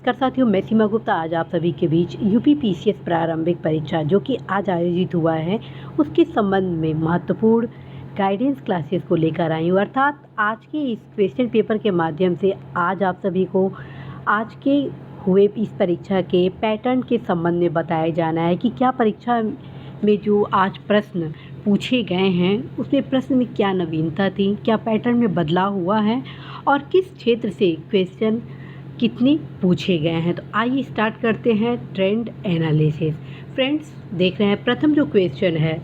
नमस्कार साथियों, मैं सीमा गुप्ता आज आप सभी के बीच यूपी पीसीएस प्रारंभिक परीक्षा जो कि आज आयोजित हुआ है उसके संबंध में महत्वपूर्ण गाइडेंस क्लासेस को लेकर आई हूँ। अर्थात आज के इस क्वेश्चन पेपर के माध्यम से आज आप सभी को आज के हुए इस परीक्षा के पैटर्न के संबंध में बताया जाना है कि क्या परीक्षा में जो आज प्रश्न पूछे गए हैं उसमें प्रश्न में क्या नवीनता थी, क्या पैटर्न में बदलाव हुआ है और किस क्षेत्र से क्वेश्चन कितने पूछे गए हैं। तो आइए स्टार्ट करते हैं ट्रेंड एनालिसिस। फ्रेंड्स, देख रहे हैं प्रथम जो क्वेश्चन है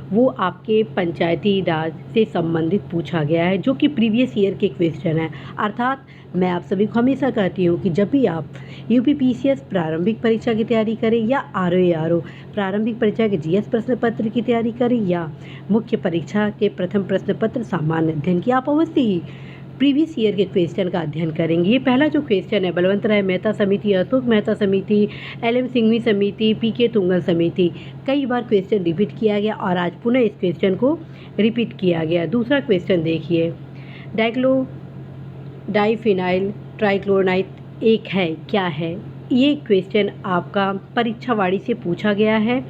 वो आपके पंचायती राज से संबंधित पूछा गया है जो कि प्रीवियस ईयर के क्वेश्चन है। अर्थात मैं आप सभी को हमेशा कहती हूँ कि जब भी आप यूपी पीसीएस प्रारंभिक परीक्षा की तैयारी करें या आरओ प्रारंभिक परीक्षा के जीएस प्रश्न पत्र की तैयारी करें या मुख्य परीक्षा के प्रथम प्रश्न पत्र सामान्य अध्ययन की, आप अवश्य ही प्रीवियस ईयर के क्वेश्चन का अध्ययन करेंगे। ये पहला जो क्वेश्चन है बलवंत राय मेहता समिति, अशोक मेहता समिति, एल.एम. सिंघवी समिति, पी.के. तुंगल समिति, कई बार क्वेश्चन रिपीट किया गया और आज पुनः इस क्वेश्चन को रिपीट किया गया। दूसरा क्वेश्चन देखिए, डाइफिनाइल ट्राइक्लोराइड एक है, क्या है? ये क्वेश्चन आपका परीक्षावाड़ी से पूछा गया है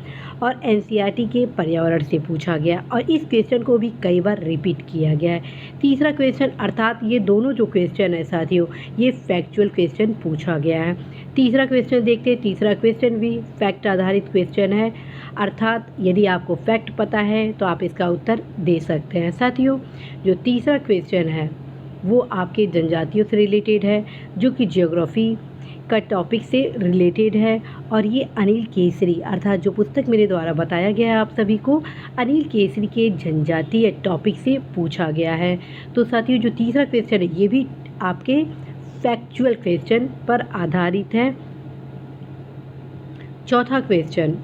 और एनसीईआरटी के पर्यावरण से पूछा गया और इस क्वेश्चन को भी कई बार रिपीट किया गया है। तीसरा क्वेश्चन, अर्थात ये दोनों जो क्वेश्चन है साथियों ये फैक्चुअल क्वेश्चन पूछा गया है। तीसरा क्वेश्चन देखते हैं, तीसरा क्वेश्चन भी फैक्ट आधारित क्वेश्चन है। अर्थात यदि आपको फैक्ट पता है तो आप इसका उत्तर दे सकते हैं। साथियों, जो तीसरा क्वेश्चन है वो आपके जनजातियों से रिलेटेड है जो कि ज्योग्राफी का टॉपिक से रिलेटेड है और ये अनिल केसरी, अर्थात जो पुस्तक मेरे द्वारा बताया गया है आप सभी को, अनिल केसरी के जनजातीय टॉपिक से पूछा गया है। तो साथियों, जो तीसरा क्वेश्चन है ये भी आपके फैक्चुअल क्वेश्चन पर आधारित है। चौथा क्वेश्चन,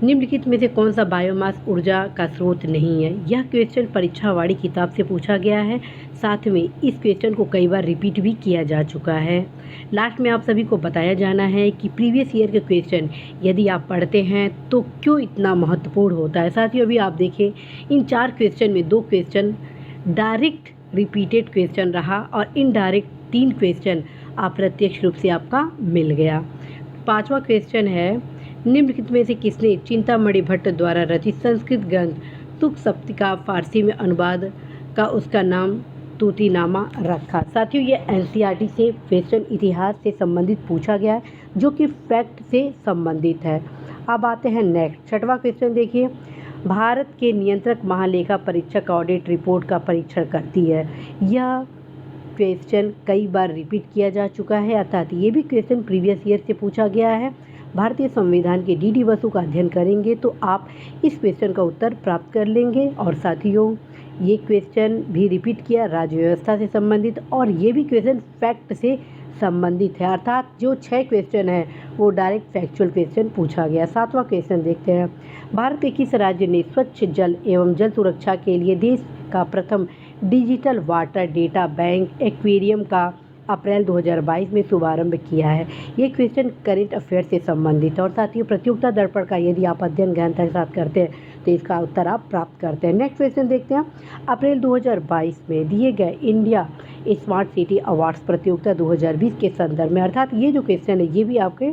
निम्नलिखित में से कौन सा बायोमास ऊर्जा का स्रोत नहीं है? यह क्वेश्चन परीक्षावाड़ी किताब से पूछा गया है। साथ में इस क्वेश्चन को कई बार रिपीट भी किया जा चुका है। लास्ट में आप सभी को बताया जाना है कि प्रीवियस ईयर के क्वेश्चन यदि आप पढ़ते हैं तो क्यों इतना महत्वपूर्ण होता है। साथियों, अभी आप देखें इन 4 क्वेश्चन में 2 क्वेश्चन डायरेक्ट रिपीटेड क्वेश्चन रहा और इनडायरेक्ट 3 क्वेश्चन अप्रत्यक्ष रूप से आपका मिल गया। 5वां क्वेश्चन है, निम्नलिखित में से किसने चिंतामणि भट्ट द्वारा रचित संस्कृत ग्रंथ तुक सप्तकी का फारसी में अनुवाद का उसका नाम तूतीनामा रखा? साथियों, ये एनसीईआरटी से क्वेश्चन इतिहास से संबंधित पूछा गया है जो कि फैक्ट से संबंधित है। अब आते हैं नेक्स्ट 6वां क्वेश्चन देखिए, भारत के नियंत्रक महालेखा परीक्षक ऑडिट रिपोर्ट का परीक्षण करती है। यह क्वेश्चन कई बार रिपीट किया जा चुका है, अर्थात ये भी क्वेश्चन प्रीवियस ईयर से पूछा गया है। भारतीय संविधान के डी बसु का अध्ययन करेंगे तो आप इस क्वेश्चन का उत्तर प्राप्त कर लेंगे। और साथियों, ये क्वेश्चन भी रिपीट किया राज्य व्यवस्था से संबंधित और ये भी क्वेश्चन फैक्ट से संबंधित है। अर्थात जो 6 क्वेश्चन है वो डायरेक्ट फैक्चुअल क्वेश्चन पूछा गया। 7वां क्वेश्चन देखते हैं, भारत के किस राज्य ने स्वच्छ जल एवं जल सुरक्षा के लिए देश का प्रथम digital water data bank aquarium का अप्रैल 2022 में शुभारंभ किया है? ये क्वेश्चन करेंट अफेयर से संबंधित है और साथ ही प्रतियोगिता दर्पण का यदि आप अध्ययन गहनता के साथ करते हैं तो इसका उत्तर आप प्राप्त करते हैं। नेक्स्ट क्वेश्चन देखते हैं, अप्रैल 2022 में दिए गए इंडिया स्मार्ट सिटी अवार्ड्स प्रतियोगिता 2020 के संदर्भ में, अर्थात ये जो क्वेश्चन है ये भी आपके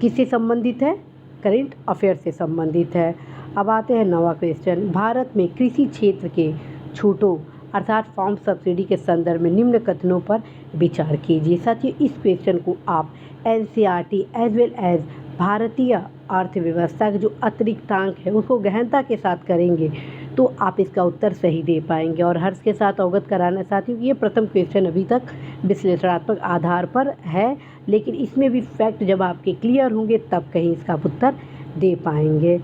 किससे संबंधित है? करेंट अफेयर से संबंधित है। अब आते हैं 9वां क्वेश्चन, भारत में कृषि क्षेत्र के छूटों अर्थात फार्म सब्सिडी के संदर्भ में निम्न कथनों पर विचार कीजिए। साथियों, इस क्वेश्चन को आप एनसीईआरटी एज वेल एज भारतीय अर्थव्यवस्था के जो अतिरिक्तांक है उसको गहनता के साथ करेंगे तो आप इसका उत्तर सही दे पाएंगे। और हर्ष के साथ अवगत कराना साथियों, ये प्रथम क्वेश्चन अभी तक विश्लेषणात्मक आधार पर है, लेकिन इसमें भी फैक्ट जब आपके क्लियर होंगे तब कहीं इसका उत्तर दे पाएंगे।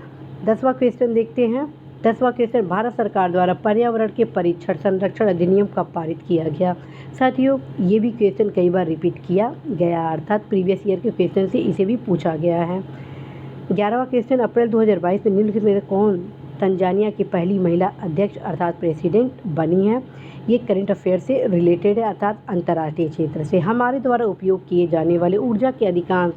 10वां क्वेश्चन देखते हैं। 10वां क्वेश्चन, भारत सरकार द्वारा पर्यावरण के परीक्षण संरक्षण अधिनियम कब पारित किया गया? साथियों, ये भी क्वेश्चन कई बार रिपीट किया गया, अर्थात प्रीवियस ईयर के क्वेश्चन से इसे भी पूछा गया है। 11वां क्वेश्चन, अप्रैल 2022 में निम्नलिखित में से कौन तंजानिया की पहली महिला अध्यक्ष अर्थात प्रेसिडेंट बनी है? ये करंट अफेयर से रिलेटेड है, अर्थात अंतर्राष्ट्रीय क्षेत्र से। हमारे द्वारा उपयोग किए जाने वाले ऊर्जा के अधिकांश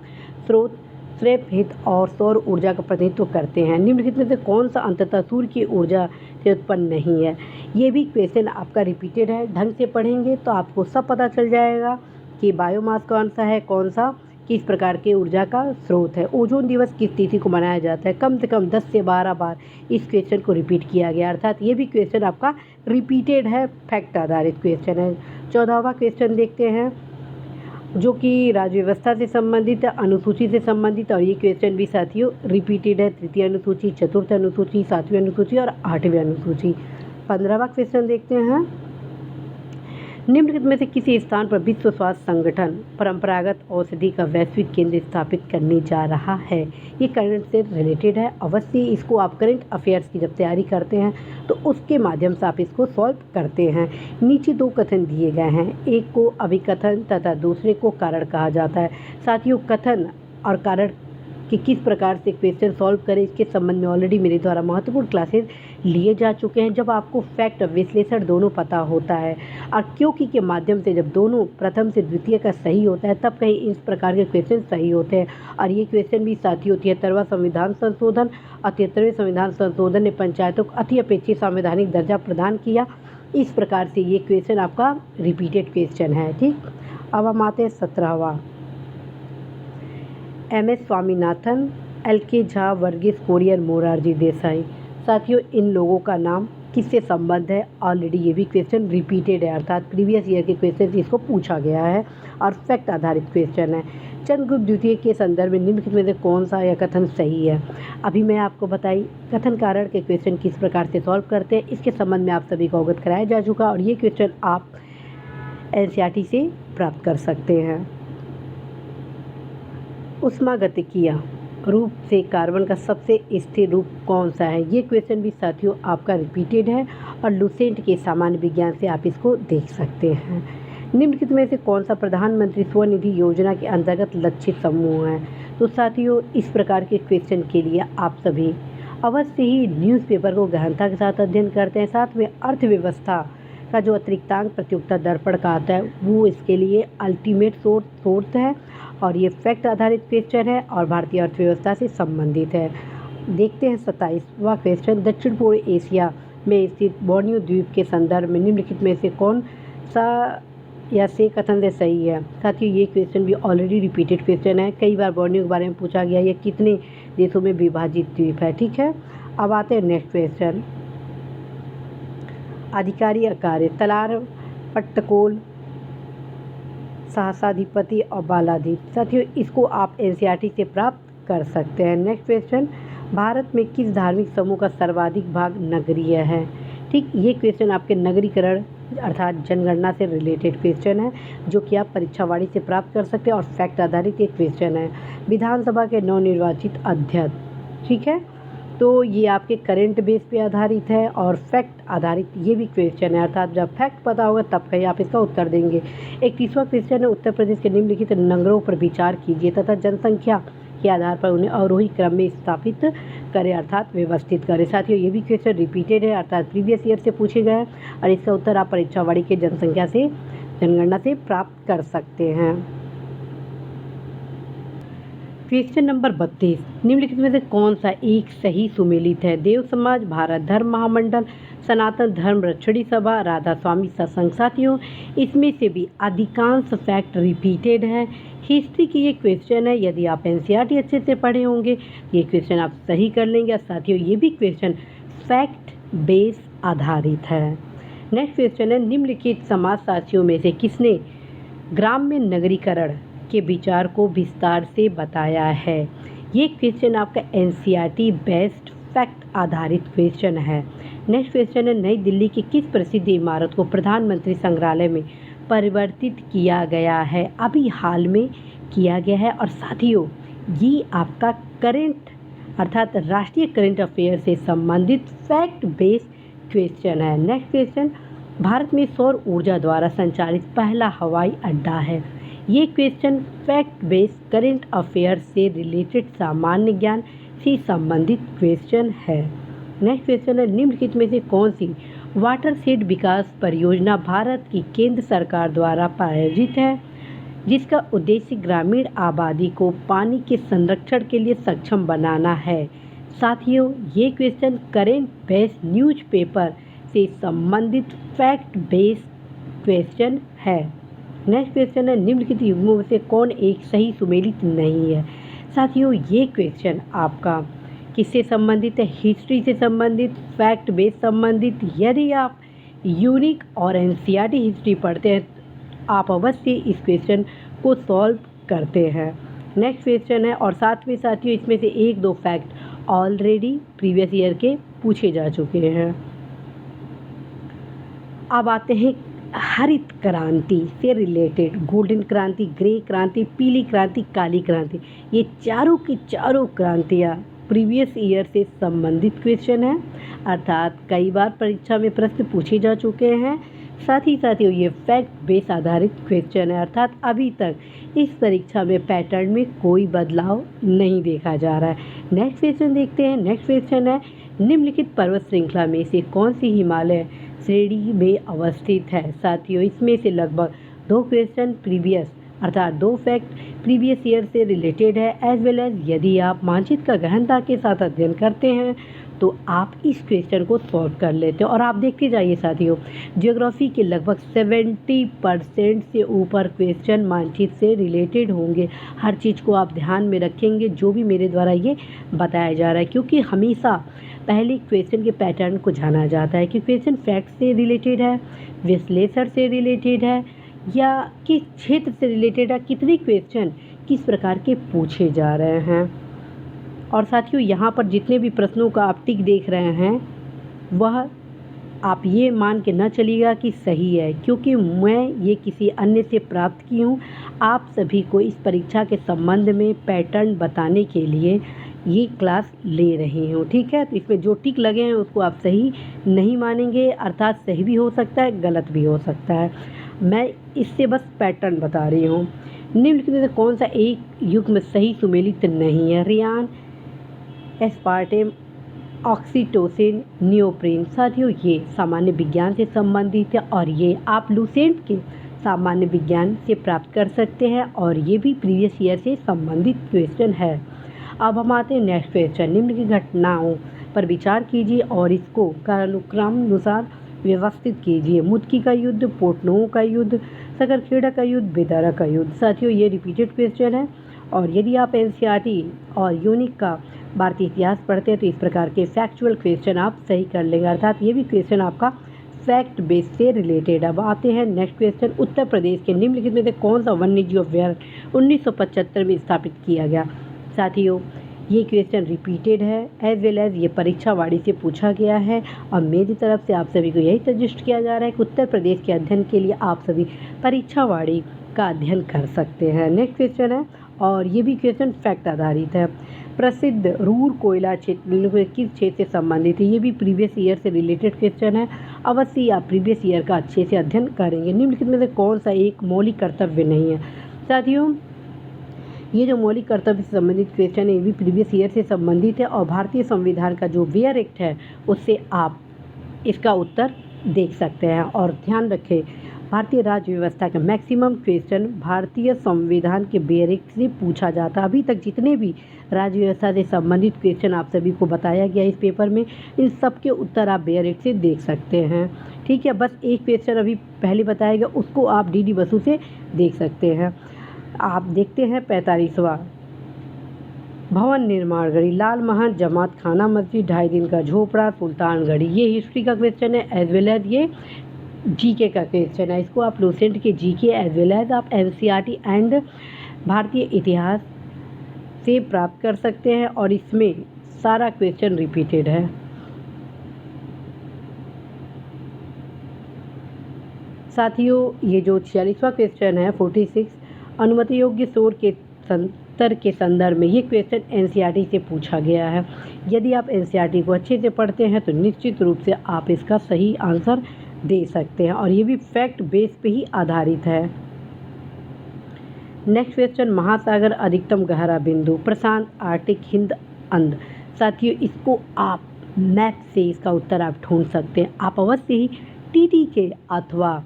स्रोत स्रेफ हित और सौर ऊर्जा का प्रतिनिधित्व करते हैं। निम्नलिखित में से कौन सा अंततः सूर्य की ऊर्जा से उत्पन्न नहीं है? ये भी क्वेश्चन आपका रिपीटेड है, ढंग से पढ़ेंगे तो आपको सब पता चल जाएगा कि बायोमास कौन सा है, कौन सा किस प्रकार के ऊर्जा का स्रोत है। ओजोन दिवस किस तिथि को मनाया जाता है? कम से कम 10 से 12 बार इस क्वेश्चन को रिपीट किया गया, अर्थात ये भी क्वेश्चन आपका रिपीटेड है, फैक्ट आधारित क्वेश्चन है। 14वां क्वेश्चन देखते हैं, जो कि राज्य व्यवस्था से संबंधित है, अनुसूची से संबंधित, और ये क्वेश्चन भी साथियों रिपीटेड है। तृतीय अनुसूची, चतुर्थ अनुसूची, 7वीं अनुसूची और 8वीं अनुसूची। 15वां क्वेश्चन देखते हैं, निम्नलिखित में से किसी स्थान पर विश्व स्वास्थ्य संगठन परंपरागत औषधि का वैश्विक केंद्र स्थापित करने जा रहा है? ये करंट से रिलेटेड है। अवश्य इसको आप करंट अफेयर्स की जब तैयारी करते हैं तो उसके माध्यम से आप इसको सॉल्व करते हैं। नीचे 2 कथन दिए गए हैं, एक को अभिकथन तथा दूसरे को कारण कहा जाता है। साथियों, कथन और कारण कि किस प्रकार से क्वेश्चन सॉल्व करें, इसके संबंध में ऑलरेडी मेरे द्वारा महत्वपूर्ण क्लासेस लिए जा चुके हैं। जब आपको फैक्ट और विश्लेषण दोनों पता होता है और क्योंकि के माध्यम से जब दोनों प्रथम से द्वितीय का सही होता है, तब कहीं इस प्रकार के क्वेश्चन सही होते हैं। और ये क्वेश्चन भी साथियों 73वां संविधान संशोधन और 73वें संविधान संशोधन ने पंचायतों को अति अपेक्षित संवैधानिक दर्जा प्रदान किया। इस प्रकार से ये क्वेश्चन आपका रिपीटेड क्वेश्चन है। ठीक, अब हम आते हैं 17वां। MS Swaminathan, LK Jha, Varghese Kurien, Morarji Desai. साथियों, इन लोगों का नाम किससे संबंध है? ऑलरेडी ये भी क्वेश्चन रिपीटेड है, अर्थात प्रीवियस ईयर के क्वेश्चन इसको पूछा गया है और फैक्ट आधारित क्वेश्चन है। चंद्रगुप्त द्वितीय के संदर्भ में निम्नलिखित में से कौन सा यह कथन सही है? अभी मैं आपको बताई कथन कारण के क्वेश्चन किस प्रकार से सॉल्व करते हैं, इसके संबंध में आप सभी को अवगत कराया जा चुका और ये क्वेश्चन आप NCERT से प्राप्त कर सकते हैं। उष्मागतिकीय रूप से कार्बन का सबसे स्थिर रूप कौन सा है? ये क्वेश्चन भी साथियों आपका रिपीटेड है और लुसेंट के सामान्य विज्ञान से आप इसको देख सकते हैं। निम्नलिखित में से कौन सा प्रधानमंत्री स्वनिधि योजना के अंतर्गत लक्षित समूह है? तो साथियों, इस प्रकार के क्वेश्चन के लिए आप सभी अवश्य ही न्यूज़पेपर को गहनता के साथ अध्ययन करते हैं। साथ में अर्थव्यवस्था का जो अतिरिक्तांक प्रतियोगिता दर्पण का आता है वो इसके लिए अल्टीमेट सोर्स है और ये फैक्ट आधारित क्वेश्चन है और भारतीय अर्थव्यवस्था से संबंधित है। देखते हैं 27वां क्वेश्चन, दक्षिण पूर्व एशिया में स्थित बोर्नियो द्वीप के संदर्भ में निम्नलिखित में से कौन सा या से कथन से सही है? साथियों, ये क्वेश्चन भी ऑलरेडी रिपीटेड क्वेश्चन है, कई बार बोर्नियो के बारे में पूछा गया। ये कितने देशों में विभाजित द्वीप है? ठीक है, अब आते हैं नेक्स्ट क्वेश्चन। अधिकारी कार्य तलार, पट्टकोल, सहसाधिपति और बालादीप। साथियों, इसको आप NCERT से प्राप्त कर सकते हैं। नेक्स्ट क्वेश्चन, भारत में किस धार्मिक समूह का सर्वाधिक भाग नगरीय है? ठीक, ये क्वेश्चन आपके नगरीकरण अर्थात जनगणना से रिलेटेड क्वेश्चन है जो कि आप परीक्षावाड़ी से प्राप्त कर सकते हैं और फैक्ट आधारित एक क्वेश्चन है। विधानसभा के नवनिर्वाचित अध्यक्ष, ठीक है, तो ये आपके करंट बेस पे आधारित है और फैक्ट आधारित ये भी क्वेश्चन है, अर्थात जब फैक्ट पता होगा तब कहीं आप इसका उत्तर देंगे। 31वां क्वेश्चन है, उत्तर प्रदेश के निम्नलिखित नगरों पर विचार कीजिए तथा जनसंख्या के आधार पर उन्हें अवरोही क्रम में स्थापित करें अर्थात व्यवस्थित करें। साथियों, ये भी क्वेश्चन रिपीटेड है, अर्थात प्रीवियस ईयर से पूछे गए हैं और इसका उत्तर आप परीक्षावाड़ी के जनसंख्या से जनगणना से प्राप्त कर सकते हैं। क्वेश्चन नंबर 32, निम्नलिखित में से कौन सा एक सही सुमेलित है? देव समाज, भारत धर्म महामंडल, सनातन धर्म रक्षणी सभा, राधा स्वामी सत्संग। साथियों, इसमें से भी अधिकांश फैक्ट रिपीटेड है। हिस्ट्री की ये क्वेश्चन है, यदि आप NCERT अच्छे से पढ़े होंगे ये क्वेश्चन आप सही कर लेंगे। साथियों, ये भी क्वेश्चन फैक्ट बेस आधारित है। नेक्स्ट क्वेश्चन है, निम्नलिखित समाजशास्त्रियों में से किसने ग्राम्य नगरीकरण के विचार को विस्तार से बताया है? ये क्वेश्चन आपका NCERT बेस्ड फैक्ट आधारित क्वेश्चन है। नेक्स्ट क्वेश्चन है, नई दिल्ली की किस प्रसिद्ध इमारत को प्रधानमंत्री संग्रहालय में परिवर्तित किया गया है? अभी हाल में किया गया है और साथियों ये आपका करंट अर्थात राष्ट्रीय करंट अफेयर से संबंधित फैक्ट बेस्ड क्वेश्चन है। नेक्स्ट क्वेश्चन, भारत में सौर ऊर्जा द्वारा संचालित पहला हवाई अड्डा है। ये question fact based current affair से रिलेटेड सामान्य ज्ञान से संबंधित क्वेश्चन है। नेक्स्ट क्वेश्चन है, निम्नलिखित में से कौन सी वाटरशेड विकास परियोजना भारत की केंद्र सरकार द्वारा प्रायोजित है जिसका उद्देश्य ग्रामीण आबादी को पानी के संरक्षण के लिए सक्षम बनाना है? साथियों, ये क्वेश्चन करंट बेस्ड न्यूज़पेपर से संबंधित फैक्ट बेस्ड क्वेश्चन है। नेक्स्ट क्वेश्चन है, निम्नलिखित युग्मों में से कौन एक सही सुमेलित नहीं है। साथियों, ये क्वेश्चन आपका किससे संबंधित है? हिस्ट्री से संबंधित, फैक्ट बेस संबंधित। यदि आप यूनिक और एनसीईआरटी हिस्ट्री पढ़ते हैं आप अवश्य इस क्वेश्चन को सॉल्व करते हैं। नेक्स्ट क्वेश्चन है, और साथ में साथियों इसमें से 1-2 फैक्ट ऑलरेडी प्रीवियस ईयर के पूछे जा चुके हैं। अब आते हैं हरित क्रांति से रिलेटेड, गोल्डन क्रांति, ग्रे क्रांति, पीली क्रांति, काली क्रांति, ये चारों की चारों क्रांतियाँ प्रीवियस ईयर से संबंधित क्वेश्चन है, अर्थात कई बार परीक्षा में प्रश्न पूछे जा चुके हैं। साथ ही साथियों ये फैक्ट बेस आधारित क्वेश्चन है, अर्थात अभी तक इस परीक्षा में पैटर्न में कोई बदलाव नहीं देखा जा रहा है। नेक्स्ट क्वेश्चन देखते हैं। नेक्स्ट क्वेश्चन है, निम्नलिखित पर्वत श्रृंखला में से कौन सी हिमालय श्रेणी में अवस्थित है। साथियों इसमें से लगभग 2 क्वेश्चन प्रीवियस अर्थात 2 फैक्ट प्रीवियस ईयर से रिलेटेड है, एज वेल एज यदि आप मानचित्र का गहनता के साथ अध्ययन करते हैं तो आप इस क्वेश्चन को सॉल्व कर लेते हैं। और आप देखते जाइए साथियों, ज्योग्राफी के लगभग 70% से ऊपर क्वेश्चन मानचित्र से रिलेटेड होंगे। हर चीज़ को आप ध्यान में रखेंगे जो भी मेरे द्वारा ये बताया जा रहा है, क्योंकि हमेशा पहले क्वेश्चन के पैटर्न को जाना जाता है कि क्वेश्चन फैक्ट से रिलेटेड है, विश्लेषण से रिलेटेड है, या किस क्षेत्र से रिलेटेड है, कितने क्वेश्चन किस प्रकार के पूछे जा रहे हैं। और साथियों यहाँ पर जितने भी प्रश्नों का आप टिक देख रहे हैं वह आप ये मान के न चलिएगा कि सही है, क्योंकि मैं ये किसी अन्य से प्राप्त की हूँ। आप सभी को इस परीक्षा के संबंध में पैटर्न बताने के लिए ये क्लास ले रही हूँ, ठीक है। तो इसमें जो टिक लगे हैं उसको आप सही नहीं मानेंगे, अर्थात सही भी हो सकता है, गलत भी हो सकता है। मैं इससे बस पैटर्न बता रही हूँ। निम्नलिखित में से कौन सा एक युग्म सही सुमेलित नहीं है। Rayon, aspartame, oxytocin, neoprene. साथियों ये सामान्य विज्ञान से संबंधित है और ये आप लूसेंट के सामान्य विज्ञान से प्राप्त कर सकते हैं और ये भी प्रीवियस ईयर से संबंधित क्वेश्चन है। अब हम आते हैं नेक्स्ट क्वेश्चन। निम्नलिखित घटनाओं पर विचार कीजिए और इसको कालानुक्रम अनुसार व्यवस्थित कीजिए। मुदकी का युद्ध, पोर्टनोवो का युद्ध, सकरखेड़ा का युद्ध, बेदारा का युद्ध। साथियों ये रिपीटेड क्वेश्चन है और यदि आप एनसीईआरटी और यूनिक का भारतीय इतिहास पढ़ते हैं तो इस प्रकार के फैक्चुअल क्वेश्चन आप सही कर लेंगे, अर्थात ये भी क्वेश्चन आपका फैक्ट बेस से रिलेटेड। अब आते हैं नेक्स्ट क्वेश्चन। उत्तर प्रदेश के निम्नलिखित में से कौन सा वन्यजीव अभ्यारण्य 1975 में स्थापित किया गया। साथियों ये क्वेश्चन रिपीटेड है, एज वेल एज ये परीक्षावाड़ी से पूछा गया है और मेरी तरफ से आप सभी को यही सजेस्ट किया जा रहा है कि उत्तर प्रदेश के अध्ययन के लिए आप सभी परीक्षावाड़ी का अध्ययन कर सकते हैं। नेक्स्ट क्वेश्चन है और ये भी क्वेश्चन फैक्ट आधारित है। प्रसिद्ध रूर कोयला क्षेत्र किस क्षेत्र से संबंधित है। ये भी प्रीवियस ईयर से रिलेटेड क्वेश्चन है, अवश्य आप प्रीवियस ईयर का अच्छे से अध्ययन करेंगे। निम्नलिखित में से कौन सा एक मौलिक कर्तव्य नहीं है। साथियों ये जो मौलिक कर्तव्य से संबंधित क्वेश्चन है ये भी प्रीवियस ईयर से संबंधित है और भारतीय संविधान का जो वेयर एक्ट है उससे आप इसका उत्तर देख सकते हैं। और ध्यान रखें, भारतीय राज्य व्यवस्था का मैक्सिमम क्वेश्चन भारतीय संविधान के वेयर एक्ट से पूछा जाता है। अभी तक जितने भी राज्य व्यवस्था से संबंधित क्वेश्चन आप सभी को बताया गया इस पेपर में, इन सब के उत्तर आप वेयर एक्ट से देख सकते हैं, ठीक है। बस एक क्वेश्चन अभी पहले बताया गया उसको आप डी बसु से देख सकते हैं। आप देखते हैं 45वां भवन निर्माण गढ़ी, लाल महल, जमात खाना मस्जिद, 2.5 दिन का झोपड़ा, सुल्तानगढ़ी। ये हिस्ट्री का क्वेश्चन है, एज वेल एज ये जीके का क्वेश्चन है। इसको आप लूसेंट के जीके एज वेल एज आप एनसीईआरटी एंड भारतीय इतिहास से प्राप्त कर सकते हैं और इसमें सारा क्वेश्चन रिपीटेड है। साथियों ये जो 46वां क्वेश्चन है 46 अनुमति योग्य शोर के स्तर के संदर्भ में, ये क्वेश्चन एनसीईआरटी से पूछा गया है। यदि आप एनसीईआरटी को अच्छे से पढ़ते हैं तो निश्चित रूप से आप इसका सही आंसर दे सकते हैं और ये भी फैक्ट बेस पे ही आधारित है। नेक्स्ट क्वेश्चन, महासागर अधिकतम गहरा बिंदु, प्रशांत, आर्टिक, हिंद, अंध। साथियों इसको आप मैप से इसका उत्तर आप ढूंढ सकते हैं। आप अवश्य ही टीटी के अथवा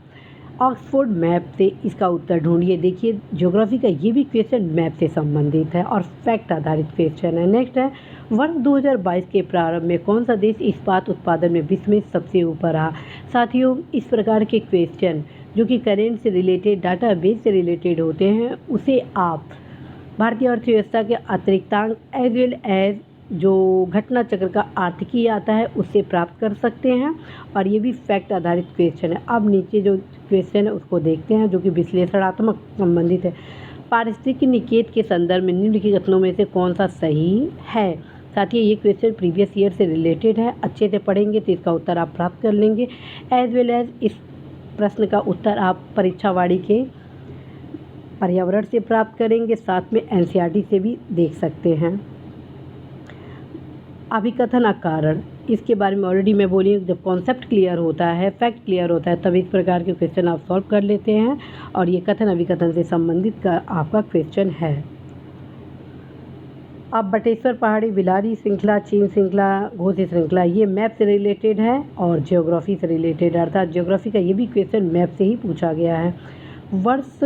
ऑक्सफोर्ड मैप से इसका उत्तर ढूंढिए। देखिए ज्योग्राफी का ये भी क्वेश्चन मैप से संबंधित है और फैक्ट आधारित क्वेश्चन है। नेक्स्ट है, वर्ष 2022 के प्रारंभ में कौन सा देश इस्पात उत्पादन में विश्व में सबसे ऊपर रहा। साथियों इस प्रकार के क्वेश्चन जो कि करेंट से रिलेटेड, डाटाबेस से रिलेटेड होते हैं, उसे आप भारतीय अर्थव्यवस्था के अतिरिक्तांक एज वेल एज जो घटना चक्र का आर्थिकी आता है उससे प्राप्त कर सकते हैं। और ये भी फैक्ट आधारित क्वेश्चन है। अब नीचे जो क्वेश्चन है उसको देखते हैं, जो कि विश्लेषणात्मक संबंधित है। पारिस्थितिकी निकेत के संदर्भ में निम्नलिखित कथनों में से कौन सा सही है। साथ ही ये क्वेश्चन प्रीवियस ईयर से रिलेटेड है, अच्छे से पढ़ेंगे तो इसका उत्तर आप प्राप्त कर लेंगे। एज वेल एज इस प्रश्न का उत्तर आप परीक्षावाड़ी के पर्यावरण से प्राप्त करेंगे, साथ में एनसीईआरटी से भी देख सकते हैं। अभिकथन अकारण, इसके बारे में ऑलरेडी मैं बोली, जब कॉन्सेप्ट क्लियर होता है, फैक्ट क्लियर होता है, तब इस प्रकार के क्वेश्चन आप सॉल्व कर लेते हैं। और ये कथन अभिकथन से संबंधित का आपका क्वेश्चन है। अब बटेश्वर पहाड़ी, बिलारी श्रृंखला, चीन श्रृंखला, घोसी श्रृंखला, ये मैप से रिलेटेड है और ज्योग्राफी से रिलेटेड, अर्थात ज्योग्राफी का ये भी क्वेश्चन मैप से ही पूछा गया है। वर्ष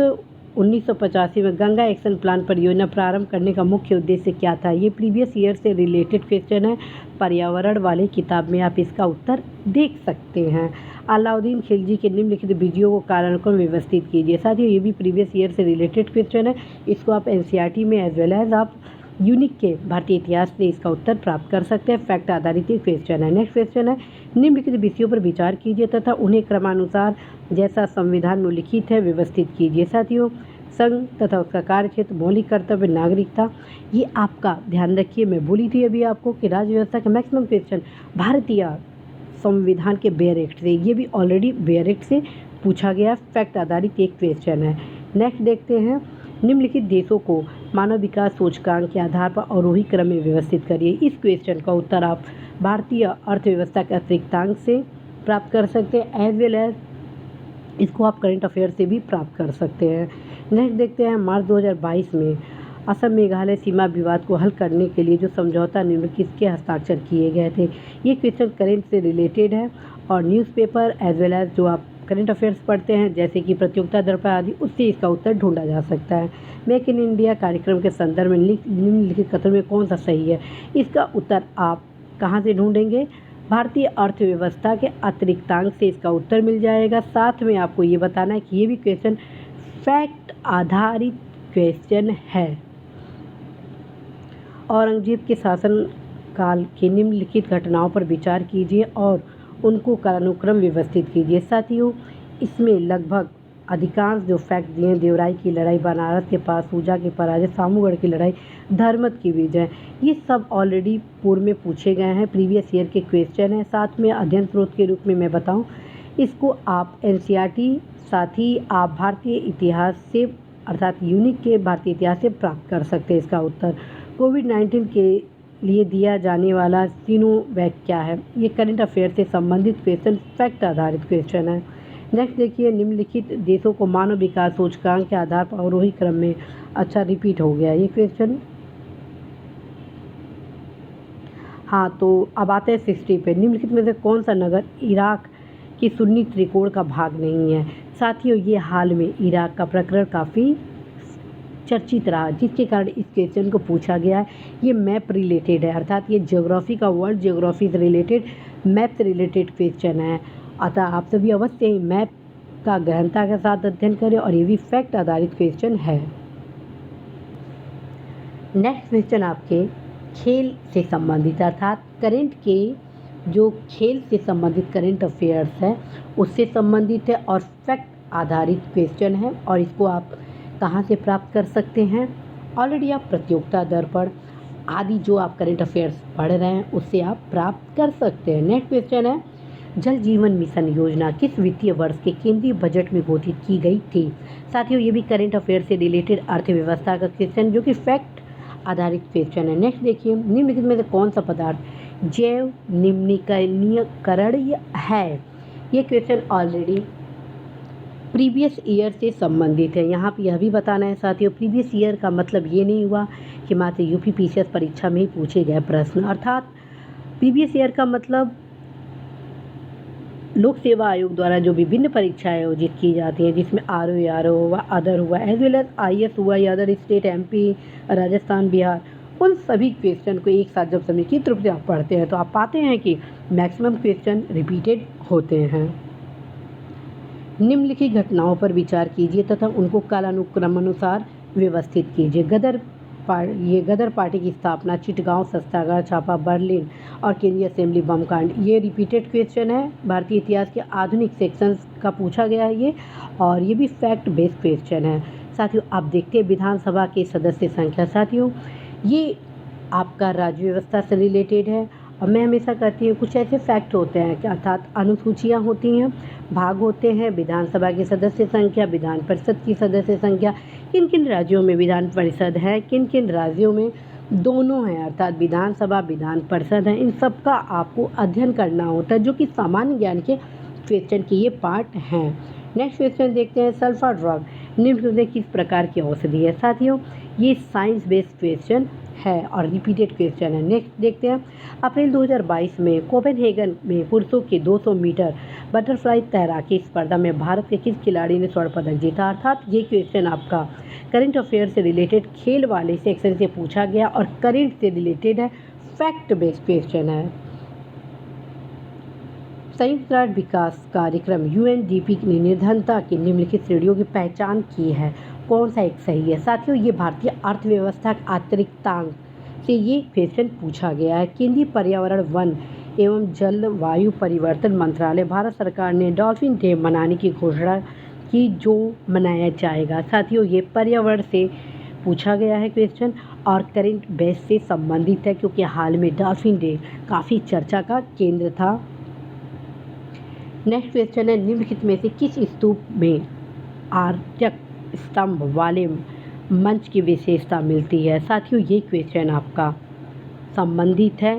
1985 में गंगा एक्शन प्लान परियोजना प्रारंभ करने का मुख्य उद्देश्य क्या था। ये प्रीवियस ईयर से रिलेटेड क्वेश्चन है, पर्यावरण वाली किताब में आप इसका उत्तर देख सकते हैं। अलाउद्दीन खिलजी के निम्नलिखित वीडियो को कालानुक्रम व्यवस्थित कीजिए। साथियों ये भी प्रीवियस ईयर से रिलेटेड क्वेश्चन है, इसको आप एनसीईआरटी में एज वेल एज आप यूनिक के भारतीय इतिहास से इसका उत्तर प्राप्त कर सकते हैं। फैक्ट आधारित ये क्वेश्चन है। नेक्स्ट क्वेश्चन है, निम्नलिखित विषयों पर विचार कीजिए तथा उन्हें क्रमानुसार जैसा संविधान में लिखित है व्यवस्थित कीजिए। साथियों संघ तथा उसका कार्यक्षेत्र, मौलिक कर्तव्य, नागरिकता, ये आपका ध्यान रखिए। मैं बोली थी अभी आपको कि राज्य व्यवस्था के मैक्सिमम क्वेश्चन भारतीय संविधान के बेयर एक्ट से, ये भी ऑलरेडी बेयर एक्ट से पूछा गया फैक्ट आधारित एक क्वेश्चन है। नेक्स्ट देखते हैं, निम्नलिखित देशों को मानव विकास सूचकांक के आधार पर अवरोही क्रम में व्यवस्थित करिए। इस क्वेश्चन का उत्तर आप भारतीय अर्थव्यवस्था के अतिरिक्तांक से प्राप्त कर सकते हैं, एज वेल एज इसको आप करंट अफेयर से भी प्राप्त कर सकते हैं। नेक्स्ट देखते हैं, मार्च 2022 में असम मेघालय सीमा विवाद को हल करने के लिए जो समझौता निम्नलिखित के हस्ताक्षर किए गए थे। ये क्वेश्चन करंट से रिलेटेड है और न्यूज़पेपर एज वेल एज जो आप करंट अफेयर्स पढ़ते हैं जैसे कि प्रतियोगिता दर्पण आदि, उससे इसका उत्तर ढूंढा जा सकता है। मेक इन इंडिया कार्यक्रम के संदर्भ में निम्नलिखित कथनों में कौन सा सही है। इसका उत्तर आप कहाँ से ढूंढेंगे, भारतीय अर्थव्यवस्था के अतिरिक्तांक से इसका उत्तर मिल जाएगा। साथ में आपको ये बताना है कि ये भी क्वेश्चन फैक्ट आधारित क्वेश्चन है। औरंगजेब के शासनकाल की निम्नलिखित घटनाओं पर विचार कीजिए और उनको कालानुक्रम व्यवस्थित कीजिए। साथियों इसमें लगभग अधिकांश जो फैक्ट दिए हैं, देवराई की लड़ाई, बनारस के पास, सूजा की पराजय, सामूगढ़ की लड़ाई, धर्मत की विजय, ये सब ऑलरेडी पूर्व में पूछे गए हैं, प्रीवियस ईयर के क्वेश्चन हैं। साथ में अध्ययन स्रोत के रूप में मैं बताऊं, इसको आप एनसीईआरटी, साथ ही आप भारतीय इतिहास से अर्थात यूनिक के भारतीय इतिहास से प्राप्त कर सकते हैं इसका उत्तर। कोविड-19 के लिए दिया जाने वाला सिनोवैक क्या है। ये करंट अफेयर से संबंधित क्वेश्चन फैक्ट आधारित क्वेश्चन है। नेक्स्ट देखिए, निम्नलिखित देशों को मानव विकास सूचकांक के आधार पर अवरोही क्रम में, अच्छा रिपीट हो गया ये क्वेश्चन। हाँ, तो अब आते हैं 60 पे। निम्नलिखित में से कौन सा नगर इराक की सुन्नी त्रिकोण का भाग नहीं है। साथियों ये हाल में इराक का प्रकरण काफ़ी चर्चित रहा, जिसके कारण इस क्वेश्चन को पूछा गया है। ये मैप रिलेटेड है, अर्थात ये ज्योग्राफी का, वर्ल्ड ज्योग्राफी से रिलेटेड, मैप से रिलेटेड क्वेश्चन है। अतः आप सभी अवश्य ही मैप का गहनता के साथ अध्ययन करें और ये भी फैक्ट आधारित क्वेश्चन है। नेक्स्ट क्वेश्चन आपके खेल से संबंधित, अर्थात करंट के जो खेल से संबंधित करंट अफेयर्स है उससे संबंधित है और फैक्ट आधारित क्वेश्चन है। और इसको आप कहाँ से प्राप्त कर सकते हैं, ऑलरेडी आप प्रतियोगिता दर्पण आदि जो आप करंट अफेयर्स पढ़ रहे हैं उससे आप प्राप्त कर सकते हैं। नेक्स्ट क्वेश्चन है, जल जीवन मिशन योजना किस वित्तीय वर्ष के केंद्रीय बजट में घोषित की गई थी। साथियों ये भी करंट अफेयर से रिलेटेड अर्थव्यवस्था का क्वेश्चन जो कि फैक्ट आधारित क्वेश्चन है। नेक्स्ट देखिए, निम्नलिखित में से कौन सा पदार्थ जैव निम्नीकरण है। ये क्वेश्चन ऑलरेडी प्रीवियस ईयर से संबंधित है। यहाँ पर यह भी बताना है साथियों, प्रीवियस ईयर का मतलब ये नहीं हुआ कि मात्र यूपीपीसीएस परीक्षा में ही पूछे गए प्रश्न, अर्थात प्रीवियस ईयर का मतलब लोक सेवा आयोग द्वारा जो विभिन्न परीक्षाएं आयोजित की जाती हैं, जिसमें आरओ हुआ, अदर हुआ, एज वेल एज आईएएस हुआ या other state, MP, Rajasthan, Bihar, उन सभी क्वेश्चन को एक साथ जब समेकित रूप से आप पढ़ते हैं तो आप पाते हैं कि मैक्सिमम क्वेश्चन रिपीटेड होते हैं। निम्नलिखित घटनाओं पर विचार कीजिए तथा उनको कालानुक्रमानुसार व्यवस्थित कीजिए। ये गदर पार्टी की स्थापना, चिटगांव सत्याग्रह, छापा, बर्लिन और केंद्रीय असेंबली बम कांड। ये रिपीटेड क्वेश्चन है, भारतीय इतिहास के आधुनिक सेक्शंस का पूछा गया है ये, और ये भी फैक्ट बेस्ड क्वेश्चन है। साथियों, आप देखते हैं विधानसभा के सदस्य संख्या। साथियों, ये आपका राज्य व्यवस्था से रिलेटेड है, और मैं हमेशा कहती हूँ कुछ ऐसे फैक्ट होते हैं कि अर्थात अनुसूचियाँ होती हैं, भाग होते हैं, विधानसभा के सदस्य संख्या, विधान परिषद की सदस्य संख्या, किन किन राज्यों में विधान परिषद है, किन किन राज्यों में दोनों हैं, अर्थात विधानसभा विधान परिषद है। इन सब का आपको अध्ययन करना होता है, जो कि सामान्य ज्ञान के क्वेश्चन के ये पार्ट हैं। नेक्स्ट क्वेश्चन देखते हैं, सल्फर ड्रग निम्न में किस प्रकार की औषधि है। साथियों, ये साइंस बेस्ड क्वेश्चन है और रिपीटेड क्वेश्चन है। नेक्स्ट देखते हैं, अप्रैल 2022 में कोपेनहेगन में पुरुषों के 200 मीटर बटरफ्लाई तैराकी स्पर्धा में भारत के किस खिलाड़ी ने स्वर्ण पदक जीता। अर्थात ये क्वेश्चन आपका करंट अफेयर से रिलेटेड खेल वाले सेक्शन से पूछा गया और करंट से रिलेटेड है, फैक्ट बेस्ड क्वेश्चन है। संयुक्त राष्ट्र विकास कार्यक्रम यूएनडीपी ने निर्धनता की निम्नलिखित श्रेणियों की पहचान की है, कौन सा एक सही है। साथियों, ये भारतीय अर्थव्यवस्था के आंतरिकतांक से ये क्वेश्चन पूछा गया है। केंद्रीय पर्यावरण, वन एवं जलवायु परिवर्तन मंत्रालय, भारत सरकार ने डॉल्फिन डे मनाने की घोषणा की, जो मनाया जाएगा। साथियों, ये पर्यावरण से पूछा गया है क्वेश्चन और करंट बेस से संबंधित है, क्योंकि हाल में डॉल्फिन डे काफ़ी चर्चा का केंद्र था। नेक्स्ट क्वेश्चन है, निम्नलिखित में से किस स्तूप में आर्चक स्तंभ वाले मंच की विशेषता मिलती है। साथियों, ये क्वेश्चन आपका संबंधित है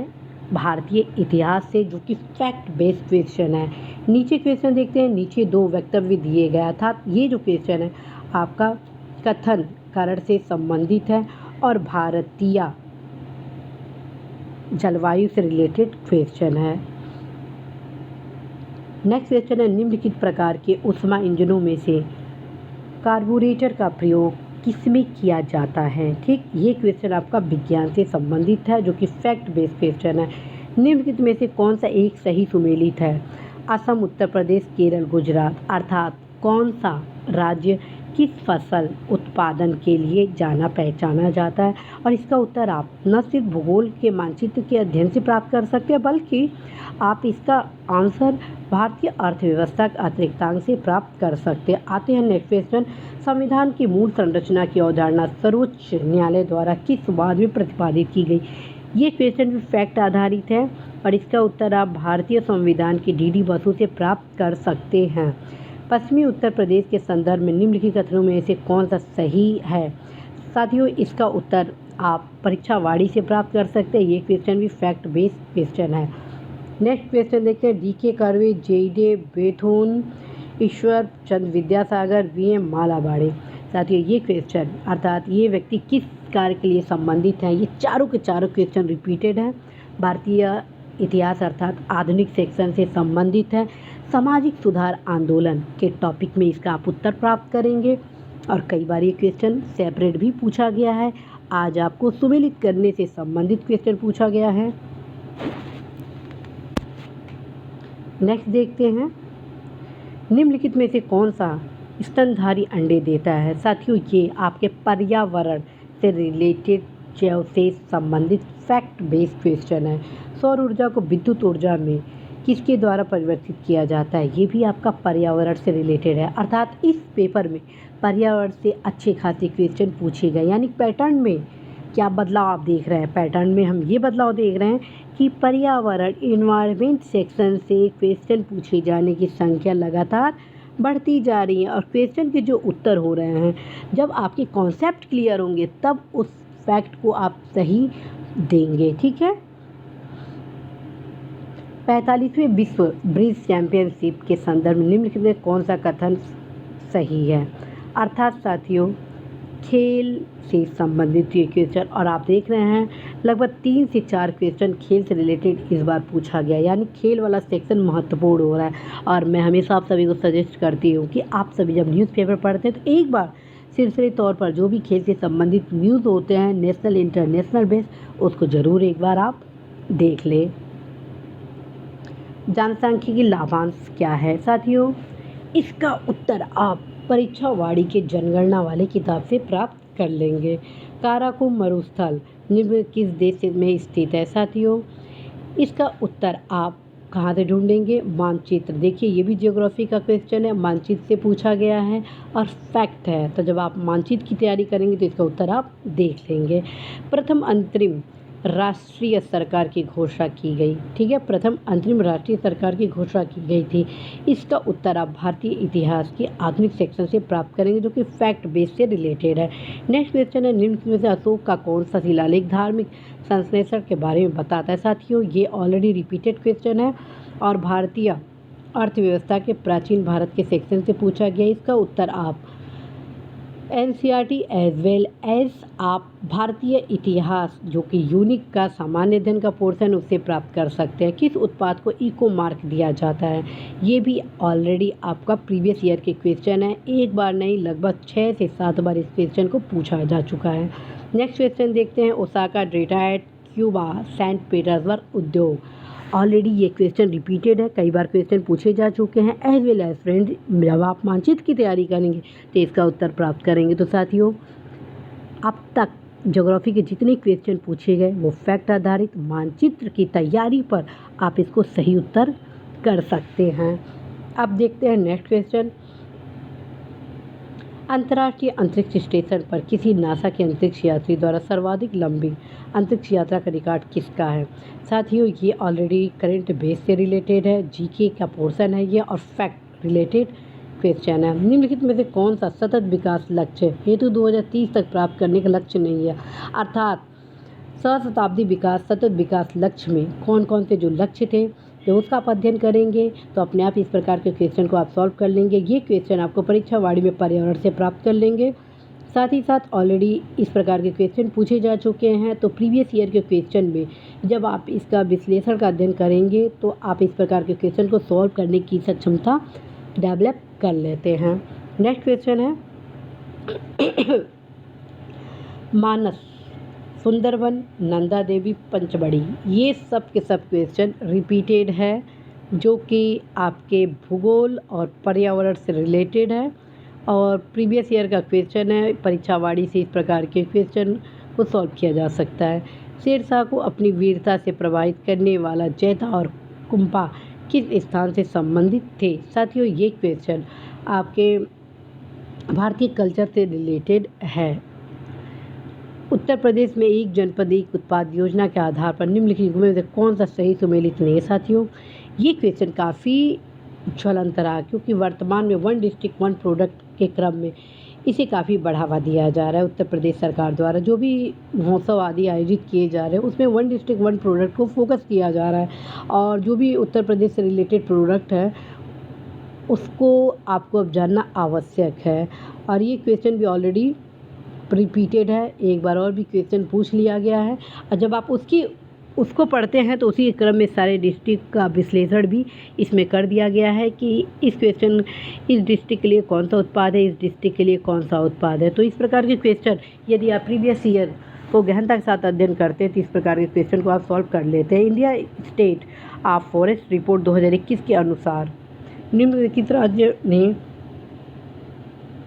भारतीय इतिहास से, जो कि फैक्ट बेस्ड क्वेश्चन है। नीचे क्वेश्चन देखते हैं, नीचे दो वक्तव्य दिए गया था। ये जो क्वेश्चन है आपका कथन कारण से संबंधित है और भारतीय जलवायु से रिलेटेड क्वेश्चन है। नेक्स्ट क्वेश्चन है, निम्नलिखित प्रकार के ऊष्मा इंजनों में से कार्बोरेटर का प्रयोग किसमें किया जाता है। ठीक, ये क्वेश्चन आपका विज्ञान से संबंधित है, जो कि फैक्ट बेस्ड क्वेश्चन है। निम्नलिखित में से कौन सा एक सही सुमेलित है। असम, उत्तर प्रदेश, केरल, गुजरात, अर्थात कौन सा राज्य किस फसल उत्पादन के लिए जाना पहचाना जाता है। और इसका उत्तर आप न सिर्फ भूगोल के मानचित्र के अध्ययन से प्राप्त कर सकते हैं, बल्कि आप इसका आंसर भारतीय अर्थव्यवस्था के अतिरिक्तांक से प्राप्त कर सकते हैं। आते हैं नेक्स्ट क्वेश्चन, संविधान की मूल संरचना की अवधारणा सर्वोच्च न्यायालय द्वारा किस वाद में प्रतिपादित की गई। ये क्वेश्चन भी फैक्ट आधारित है और इसका उत्तर आप भारतीय संविधान की डीडी बसु से प्राप्त कर सकते हैं। पश्चिमी उत्तर प्रदेश के संदर्भ में निम्नलिखित कथनों में से कौन सा सही है। साथियों, इसका उत्तर आप परीक्षा वाणी से प्राप्त कर सकते हैं। ये क्वेश्चन भी फैक्ट बेस्ड क्वेश्चन है। नेक्स्ट क्वेश्चन देखते हैं, डीके कर्वे, जेडे बेथुन, ईश्वर चंद्र विद्यासागर, वीएम मालाबाड़ी। साथियों, ये क्वेश्चन अर्थात ये व्यक्ति किस कार्य के लिए संबंधित हैं। ये चारों के चारों क्वेश्चन रिपीटेड हैं, भारतीय इतिहास अर्थात आधुनिक सेक्शन से संबंधित है। सामाजिक सुधार आंदोलन के टॉपिक में इसका आप उत्तर प्राप्त करेंगे और कई बार ये क्वेश्चन सेपरेट भी पूछा गया है। आज आपको सुमेलित करने से संबंधित क्वेश्चन पूछा गया है। नेक्स्ट देखते हैं, निम्नलिखित में से कौन सा स्तनधारी अंडे देता है। साथियों, ये आपके पर्यावरण से रिलेटेड जैव से संबंधित फैक्ट बेस्ड क्वेश्चन है। सौर ऊर्जा को विद्युत ऊर्जा में किसके द्वारा परिवर्तित किया जाता है। ये भी आपका पर्यावरण से रिलेटेड है, अर्थात इस पेपर में पर्यावरण से अच्छे खासे क्वेश्चन पूछे गए। यानी पैटर्न में क्या बदलाव आप देख रहे हैं। पैटर्न में हम ये बदलाव देख रहे हैं कि पर्यावरण इन्वायरमेंट सेक्शन से क्वेश्चन पूछे जाने की संख्या लगातार बढ़ती जा रही है और क्वेश्चन के जो उत्तर हो रहे हैं, जब आपके कॉन्सेप्ट क्लियर होंगे तब उस फैक्ट को आप सही देंगे। ठीक है। 45वें विश्व ब्रिज चैंपियनशिप के संदर्भ में निम्नलिखित में कौन सा कथन सही है। अर्थात साथियों, खेल से संबंधित ये क्वेश्चन, और आप देख रहे हैं लगभग 3 से 4 क्वेश्चन खेल से रिलेटेड इस बार पूछा गया, यानी खेल वाला सेक्शन महत्वपूर्ण हो रहा है। और मैं हमेशा आप सभी को सजेस्ट करती हूँ कि आप सभी जब न्यूज़पेपर पढ़ते हैं तो एक बार सिलसिले तौर पर जो भी खेल से संबंधित न्यूज़ होते हैं नेशनल इंटरनेशनल बेस, उसको ज़रूर एक बार आप देख लें। जनसांख्यिकी लाभांश क्या है। साथियों, इसका उत्तर आप परीक्षा वाड़ी के जनगणना वाले किताब से प्राप्त कर लेंगे। काराकोरम मरुस्थल निम्न किस देश में स्थित है साथियों? इसका उत्तर आप कहाँ से ढूंढेंगे? मानचित्र। देखिए ये भी ज्योग्राफी का क्वेश्चन है, मानचित्र से पूछा गया है और फैक्ट है, तो जब आप मानचित्र की तैयारी करेंगे तो इसका उत्तर आप देख लेंगे। प्रथम अंतरिम राष्ट्रीय सरकार की घोषणा की गई, ठीक है, प्रथम अंतरिम राष्ट्रीय सरकार की घोषणा की गई थी। इसका उत्तर आप भारतीय इतिहास के आधुनिक सेक्शन से प्राप्त करेंगे जो कि फैक्ट बेस से रिलेटेड है। नेक्स्ट क्वेश्चन है, निम्न में से अशोक का कौन सा शिलालेख धार्मिक संश्लेषण के बारे में बताता है साथियों? ये ऑलरेडी रिपीटेड क्वेश्चन है और भारतीय अर्थव्यवस्था के प्राचीन भारत के सेक्शन से पूछा गया। इसका उत्तर आप एनसीईआरटी एज वेल एज आप भारतीय इतिहास जो कि यूनिक का सामान्य अध्ययन का पोर्शन उससे प्राप्त कर सकते हैं। किस उत्पाद को इको मार्क दिया जाता है? ये भी ऑलरेडी आपका प्रीवियस ईयर के क्वेश्चन है, एक बार नहीं लगभग 6 से 7 बार इस क्वेश्चन को पूछा जा चुका है। नेक्स्ट क्वेश्चन देखते हैं, Osaka data at Cuba Saint Petersburg उद्योग। ऑलरेडी ये क्वेश्चन रिपीटेड है, कई बार क्वेश्चन पूछे जा चुके हैं। एज वेल एज फ्रेंड जब आप मानचित्र की तैयारी करेंगे तो इसका उत्तर प्राप्त करेंगे। तो साथियों अब तक ज्योग्राफी के जितने क्वेश्चन पूछे गए वो फैक्ट आधारित मानचित्र की तैयारी पर आप इसको सही उत्तर कर सकते हैं। अब देखते हैं नेक्स्ट क्वेश्चन, अंतर्राष्ट्रीय अंतरिक्ष स्टेशन पर किसी नासा के अंतरिक्ष यात्री द्वारा सर्वाधिक लंबी अंतरिक्ष यात्रा का रिकॉर्ड किसका है? साथियों ये ऑलरेडी करंट बेस से रिलेटेड है, जीके का पोर्शन है ये और फैक्ट रिलेटेड क्वेश्चन है। निम्नलिखित में से कौन सा सतत विकास लक्ष्य हेतु 2030 तक प्राप्त करने का लक्ष्य नहीं है? अर्थात सहस्त्राब्दी विकास सतत विकास लक्ष्य में कौन कौन से जो लक्ष्य थे तो उसका आप अध्ययन करेंगे तो अपने आप इस प्रकार के क्वेश्चन को आप सॉल्व कर लेंगे। ये क्वेश्चन आपको परीक्षा वाड़ी में पर्यावरण से प्राप्त कर लेंगे। साथ ही साथ ऑलरेडी इस प्रकार के क्वेश्चन पूछे जा चुके हैं, तो प्रीवियस ईयर के क्वेश्चन में जब आप इसका विश्लेषण का अध्ययन करेंगे तो आप इस प्रकार के क्वेश्चन को सॉल्व करने की सक्षमता डेवलप कर लेते हैं। नेक्स्ट क्वेश्चन है मानस, सुंदरवन, नंदा देवी, पंचमढ़ी। ये सब के सब क्वेश्चन रिपीटेड है जो कि आपके भूगोल और पर्यावरण से रिलेटेड है और प्रीवियस ईयर का क्वेश्चन है। परीक्षा वाड़ी से इस प्रकार के क्वेश्चन को सॉल्व किया जा सकता है। शेरशाह को अपनी वीरता से प्रभावित करने वाला जैता और कुंपा किस स्थान से संबंधित थे? साथियों ये क्वेश्चन आपके भारतीय कल्चर से रिलेटेड है। उत्तर प्रदेश में एक जनपद एक उत्पाद योजना के आधार पर निम्नलिखित में से कौन सा सही सुमेलित नहीं है? साथियों ये क्वेश्चन काफ़ी ज्वलंत रहा क्योंकि वर्तमान में वन डिस्ट्रिक्ट वन प्रोडक्ट के क्रम में इसे काफ़ी बढ़ावा दिया जा रहा है। उत्तर प्रदेश सरकार द्वारा जो भी महोत्सव आदि आयोजित किए जा रहे हैं उसमें वन डिस्ट्रिक्ट वन प्रोडक्ट को फोकस किया जा रहा है और जो भी उत्तर प्रदेश से रिलेटेड प्रोडक्ट है उसको आपको अब जानना आवश्यक है। और ये क्वेश्चन भी ऑलरेडी रिपीटेड है, एक बार और भी क्वेश्चन पूछ लिया गया है और जब आप उसको पढ़ते हैं तो उसी क्रम में सारे डिस्ट्रिक्ट का विश्लेषण भी इसमें कर दिया गया है कि इस डिस्ट्रिक्ट के लिए कौन सा उत्पाद है, इस डिस्ट्रिक्ट के लिए कौन सा उत्पाद है। तो इस प्रकार के क्वेश्चन यदि आप प्रीवियस ईयर को गहनता के साथ अध्ययन करते हैं तो इस प्रकार के क्वेश्चन को आप सॉल्व कर लेते हैं। India state of forest report 2021 के अनुसार निम्नलिखित राज्य ने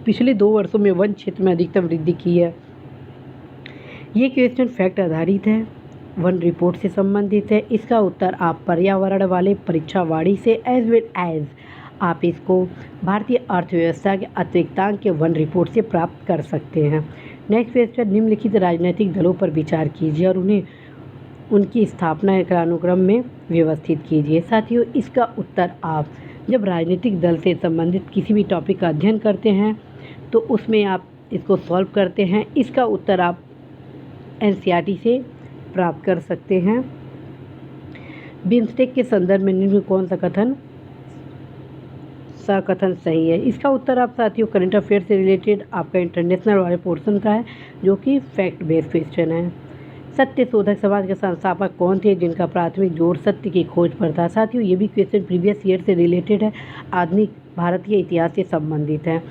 पिछले 2 वर्षों में वन क्षेत्र में अधिकतम वृद्धि की है। ये क्वेश्चन फैक्ट आधारित है, वन रिपोर्ट से संबंधित है। इसका उत्तर आप पर्यावरण वाले परीक्षा वाड़ी से एज वेल एज आप इसको भारतीय अर्थव्यवस्था के अतिरिक्तांक के वन रिपोर्ट से प्राप्त कर सकते हैं। नेक्स्ट क्वेश्चन, निम्नलिखित राजनीतिक दलों पर विचार कीजिए और उन्हें उनकी स्थापना के अनुक्रम में व्यवस्थित कीजिए। साथियों इसका उत्तर आप जब राजनीतिक दल से संबंधित किसी भी टॉपिक का अध्ययन करते हैं तो उसमें आप इसको सॉल्व करते हैं। इसका उत्तर आप एनसीईआरटी से प्राप्त कर सकते हैं। बिम्स्टेक के संदर्भ में निम्न कौन सा कथन सही है? इसका उत्तर आप साथियों करंट अफेयर से रिलेटेड आपका इंटरनेशनल वाले पोर्शन का है जो कि फैक्ट बेस्ड क्वेश्चन है। सत्य शोधक समाज के संस्थापक कौन थे जिनका प्राथमिक जोर सत्य की खोज पर था? साथियों ये भी क्वेश्चन प्रीवियस ईयर से रिलेटेड है, आधुनिक भारतीय इतिहास से संबंधित है।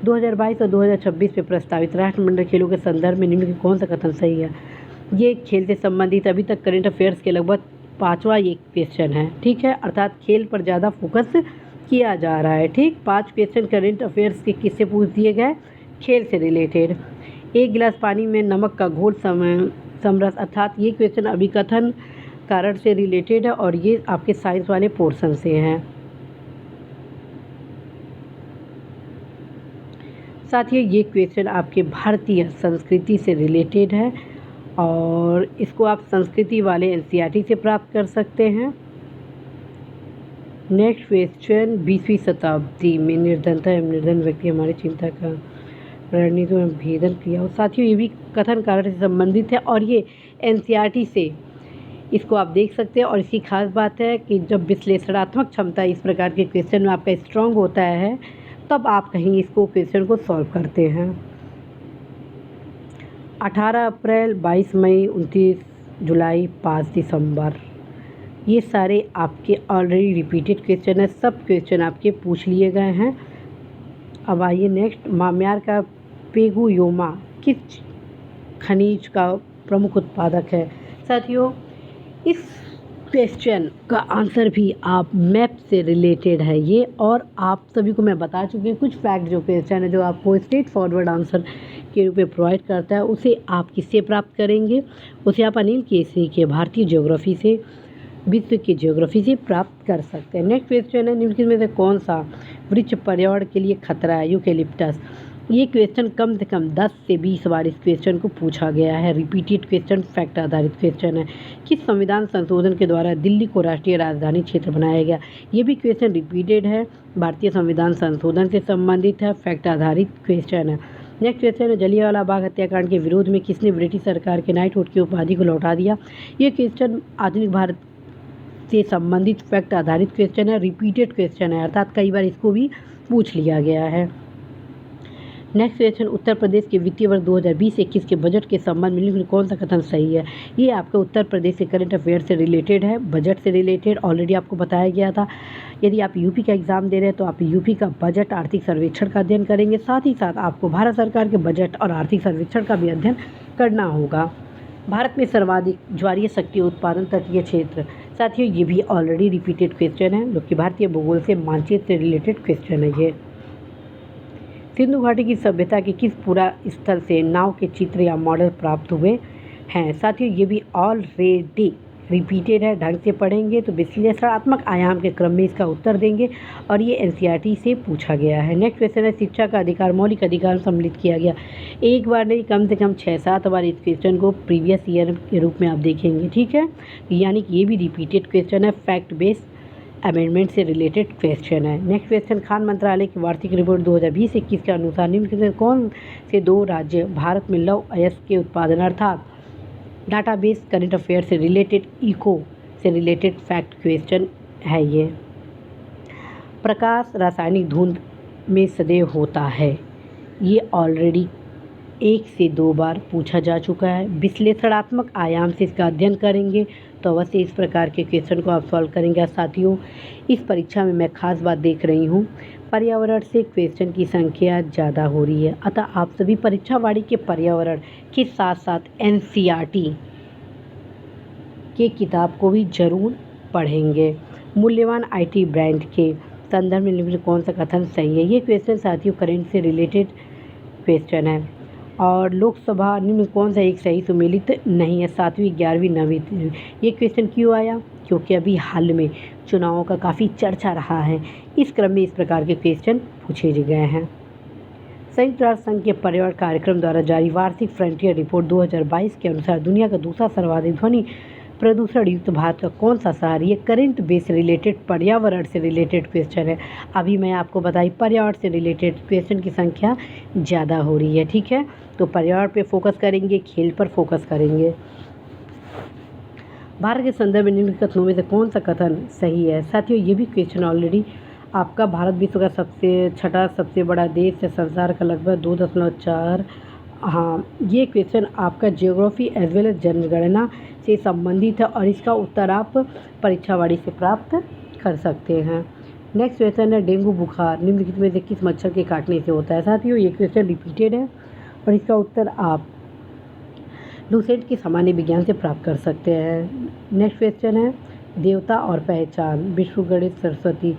2022 और 2026 में प्रस्तावित राष्ट्रमंडल खेलों के संदर्भ में निम्न कौन सा कथन सही है? ये खेल से संबंधित अभी तक करंट अफेयर्स के लगभग 5वां ये क्वेश्चन है, ठीक है, अर्थात खेल पर ज़्यादा फोकस किया जा रहा है। ठीक, 5 क्वेश्चन करंट अफेयर्स के किससे पूछ दिए गए, खेल से रिलेटेड। एक गिलास पानी में नमक का घोल समरस, अर्थात ये क्वेश्चन अभिकथन कारण से रिलेटेड है और ये आपके साइंस वाले पोर्शन से हैं। साथियों, ये क्वेश्चन आपके भारतीय संस्कृति से रिलेटेड है और इसको आप संस्कृति वाले एनसीईआरटी से प्राप्त कर सकते हैं। नेक्स्ट क्वेश्चन, 20वीं शताब्दी में निर्धनता एवं निर्धन व्यक्ति हमारी चिंता का रणनीति में भेदन किया। और साथियों, ये भी कथन कारण से संबंधित है और ये एनसीईआरटी से इसको आप देख सकते हैं। और इसकी खास बात है कि जब विश्लेषणात्मक क्षमता इस प्रकार के क्वेश्चन में आपका स्ट्रांग होता है तब आप कहीं इसको क्वेश्चन को सॉल्व करते हैं। 18 अप्रैल, 22 मई, 29 जुलाई, 5 दिसंबर, ये सारे आपके ऑलरेडी रिपीटेड क्वेश्चन है। सब क्वेश्चन आपके पूछ लिए गए हैं। अब आइए नेक्स्ट, म्यांमार का पेगुयोमा किस खनिज का प्रमुख उत्पादक है। साथियों, इस क्वेश्चन का आंसर भी आप मैप से रिलेटेड है ये, और आप सभी को मैं बता चुकी हूँ कुछ फैक्ट। जो क्वेश्चन है जो आपको स्ट्रेट फॉरवर्ड आंसर के रूप में प्रोवाइड करता है, उसे आप किससे प्राप्त करेंगे, उसे आप अनिल केसरी के भारतीय ज्योग्राफी से, विश्व की ज्योग्राफी से प्राप्त कर सकते हैं। नेक्स्ट क्वेश्चन है, निम्नलिखित में से कौन सा वृक्ष पर्यावरण के लिए खतरा है, यूकेलिप्टस। ये क्वेश्चन कम से कम 10 से 20 बार इस क्वेश्चन को पूछा गया है। रिपीटेड क्वेश्चन, फैक्ट आधारित क्वेश्चन है। किस संविधान संशोधन के द्वारा दिल्ली को राष्ट्रीय राजधानी क्षेत्र बनाया गया। ये भी क्वेश्चन रिपीटेड है, भारतीय संविधान संशोधन से संबंधित है, फैक्ट आधारित क्वेश्चन है। नेक्स्ट क्वेश्चन है, जलियांवाला बाग हत्याकांड के विरोध में किसने ब्रिटिश सरकार के नाइटहुड की उपाधि को लौटा दिया। ये क्वेश्चन आधुनिक भारत से संबंधित फैक्ट आधारित क्वेश्चन है, रिपीटेड क्वेश्चन है, अर्थात कई बार इसको भी पूछ लिया गया है। नेक्स्ट क्वेश्चन, उत्तर प्रदेश के वित्तीय वर्ष 2020-21 के बजट के संबंध में निम्नलिखित कौन सा कथन सही है। ये आपका उत्तर प्रदेश के करंट अफेयर से रिलेटेड है, बजट से रिलेटेड ऑलरेडी आपको बताया गया था। यदि आप यूपी का एग्जाम दे रहे हैं तो आप यूपी का बजट आर्थिक सर्वेक्षण का अध्ययन करेंगे, साथ ही साथ आपको भारत सरकार के बजट और आर्थिक सर्वेक्षण का भी अध्ययन करना होगा। भारत में सर्वाधिक ज्वारीय शक्ति उत्पादन तटीय क्षेत्र। साथियों, ये भी ऑलरेडी रिपीटेड क्वेश्चन है जो कि भारतीय भूगोल से मानचित्र से रिलेटेड क्वेश्चन है। ये सिंधु घाटी की सभ्यता के किस पूरा स्थल से नाव के चित्र या मॉडल प्राप्त हुए हैं। साथियों, ये भी ऑलरेडी रिपीटेड है, ढंग से पढ़ेंगे तो विश्लेषणात्मक आयाम के क्रम में इसका उत्तर देंगे और ये एनसीईआरटी से पूछा गया है। नेक्स्ट क्वेश्चन है, शिक्षा का अधिकार मौलिक अधिकार सम्मिलित किया गया। एक बार नहीं, कम से कम 6-7 बार इस क्वेश्चन को प्रीवियस ईयर के रूप में आप देखेंगे, ठीक है। यानी कि ये भी रिपीटेड क्वेश्चन है, फैक्ट बेस्ड अमेंडमेंट से रिलेटेड क्वेश्चन है। नेक्स्ट क्वेश्चन, खान मंत्रालय की वार्षिक रिपोर्ट 2020-21 के अनुसार निम्नलिखित में कौन से 2 राज्य भारत में लौह अयस्क के उत्पादन अर्थात डाटाबेस करंट अफेयर से रिलेटेड, इको से रिलेटेड फैक्ट क्वेश्चन है। ये प्रकाश रासायनिक धुंध में सदैव होता है। ये ऑलरेडी 1 से 2 बार पूछा जा चुका है। विश्लेषणात्मक आयाम से इसका अध्ययन करेंगे तो अवश्य इस प्रकार के क्वेश्चन को आप सॉल्व करेंगे। साथियों, इस परीक्षा में मैं खास बात देख रही हूँ, पर्यावरण से क्वेश्चन की संख्या ज़्यादा हो रही है, अतः आप सभी परीक्षावाड़ी के पर्यावरण के साथ साथ एनसीईआरटी के किताब को भी जरूर पढ़ेंगे। मूल्यवान आईटी ब्रांड के संदर्भ में निम्नलिखित कौन सा कथन सही है। ये क्वेश्चन साथियों करंट से रिलेटेड क्वेश्चन है। और लोकसभा निम्न कौन सा एक सही सुमेलित नहीं है। 7वीं, 11वीं, 9वीं। ये क्वेश्चन क्यों आया, क्योंकि अभी हाल में चुनावों का काफ़ी चर्चा रहा है, इस क्रम में इस प्रकार के क्वेश्चन पूछे गए हैं। संयुक्त राष्ट्र संघ के पर्यावरण कार्यक्रम द्वारा जारी वार्षिक फ्रंटियर रिपोर्ट 2022 के अनुसार दुनिया का दूसरा सर्वाधिक ध्वनि प्रदूषण युक्त भारत का कौन सा शहर। ये करंट बेस रिलेटेड पर्यावरण से रिलेटेड क्वेश्चन है। अभी मैं आपको बताई पर्यावरण से रिलेटेड क्वेश्चन की संख्या ज़्यादा हो रही है, ठीक है। तो पर्यावरण पे फोकस करेंगे, खेल पर फोकस करेंगे। भारत के संदर्भ में निम्नलिखित कथनों में से कौन सा कथन सही है। साथियों, ये भी क्वेश्चन ऑलरेडी आपका, भारत विश्व का छठा सबसे बड़ा देश है, संसार का लगभग 2.4। हाँ, ये क्वेश्चन आपका ज्योग्राफी एज वेल एज जनगणना से संबंधित है और इसका उत्तर आप परीक्षावाड़ी से प्राप्त कर सकते हैं। नेक्स्ट क्वेश्चन है, डेंगू बुखार निम्नलिखित में से किस मच्छर के काटने से होता है। साथियों, ये क्वेश्चन रिपीटेड है और इसका उत्तर आप लूसेंट के सामान्य विज्ञान से प्राप्त कर सकते हैं। नेक्स्ट क्वेश्चन है, देवता और पहचान विश्व गणित सरस्वती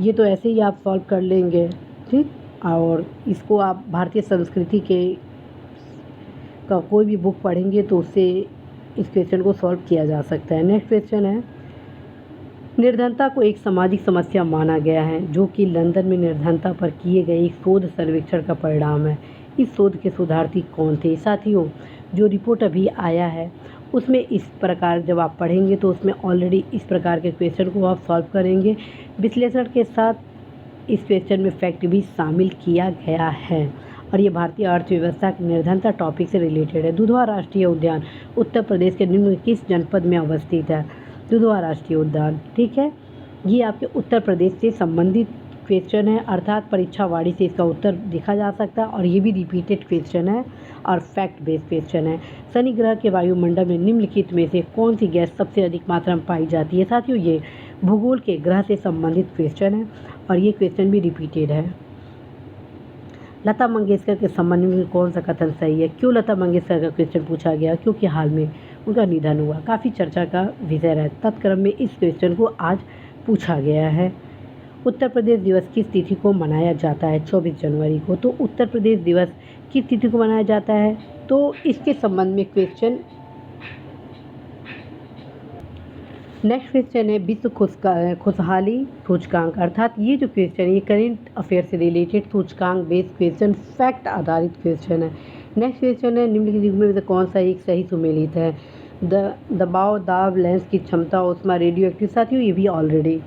ये तो ऐसे ही आप सॉल्व कर लेंगे, ठीक। और इसको आप भारतीय संस्कृति के का कोई भी बुक पढ़ेंगे तो उससे इस क्वेश्चन को सॉल्व किया जा सकता है। नेक्स्ट क्वेश्चन है, निर्धनता को एक सामाजिक समस्या माना गया है जो कि लंदन में निर्धनता पर किए गए एक शोध सर्वेक्षण का परिणाम है। इस शोध के शोधार्थी कौन थे? साथियों, जो रिपोर्ट अभी आया है उसमें इस प्रकार जब आप पढ़ेंगे तो उसमें ऑलरेडी इस प्रकार के क्वेश्चन को आप सॉल्व करेंगे। विश्लेषण के साथ इस क्वेश्चन में फैक्ट भी शामिल किया गया है और ये भारतीय अर्थव्यवस्था की निर्धनता टॉपिक से रिलेटेड है। दुधवा राष्ट्रीय उद्यान उत्तर प्रदेश के निम्न किस जनपद में अवस्थित है? दुधवा राष्ट्रीय उद्यान, ठीक है। ये आपके उत्तर प्रदेश से संबंधित क्वेश्चन है, अर्थात परीक्षावाड़ी से इसका उत्तर देखा जा सकता है और ये भी रिपीटेड क्वेश्चन है और फैक्ट बेस्ड क्वेश्चन है। शनि ग्रह के वायुमंडल में निम्नलिखित में से कौन सी गैस सबसे अधिक मात्रा में पाई जाती है? साथियों, ये भूगोल के ग्रह से संबंधित क्वेश्चन है और ये क्वेश्चन भी रिपीटेड है। लता मंगेशकर के संबंध में कौन सा कथन सही है? क्यों लता मंगेशकर का क्वेश्चन पूछा गया? क्योंकि हाल में उनका निधन हुआ, काफ़ी चर्चा का विषय रहा। तत्क्रम में इस क्वेश्चन को आज पूछा गया है। उत्तर प्रदेश दिवस किस तिथि को मनाया जाता है? 24 जनवरी को। तो उत्तर प्रदेश दिवस किस तिथि को मनाया जाता है? तो इसके संबंध में क्वेश्चन, नेक्स्ट क्वेश्चन है विश्व खुशहाली सूचकांक, अर्थात ये जो क्वेश्चन है ये करेंट अफेयर से रिलेटेड सूचकांक बेस्ड क्वेश्चन, फैक्ट आधारित क्वेश्चन है। नेक्स्ट क्वेश्चन है निम्नलिखित युग्म में से कौन सा एक सही सुमेलित है? दबाव, दाब, लेंस की क्षमता, ऊष्मा, रेडियो एक्टिव। साथियों, ये भी ऑलरेडी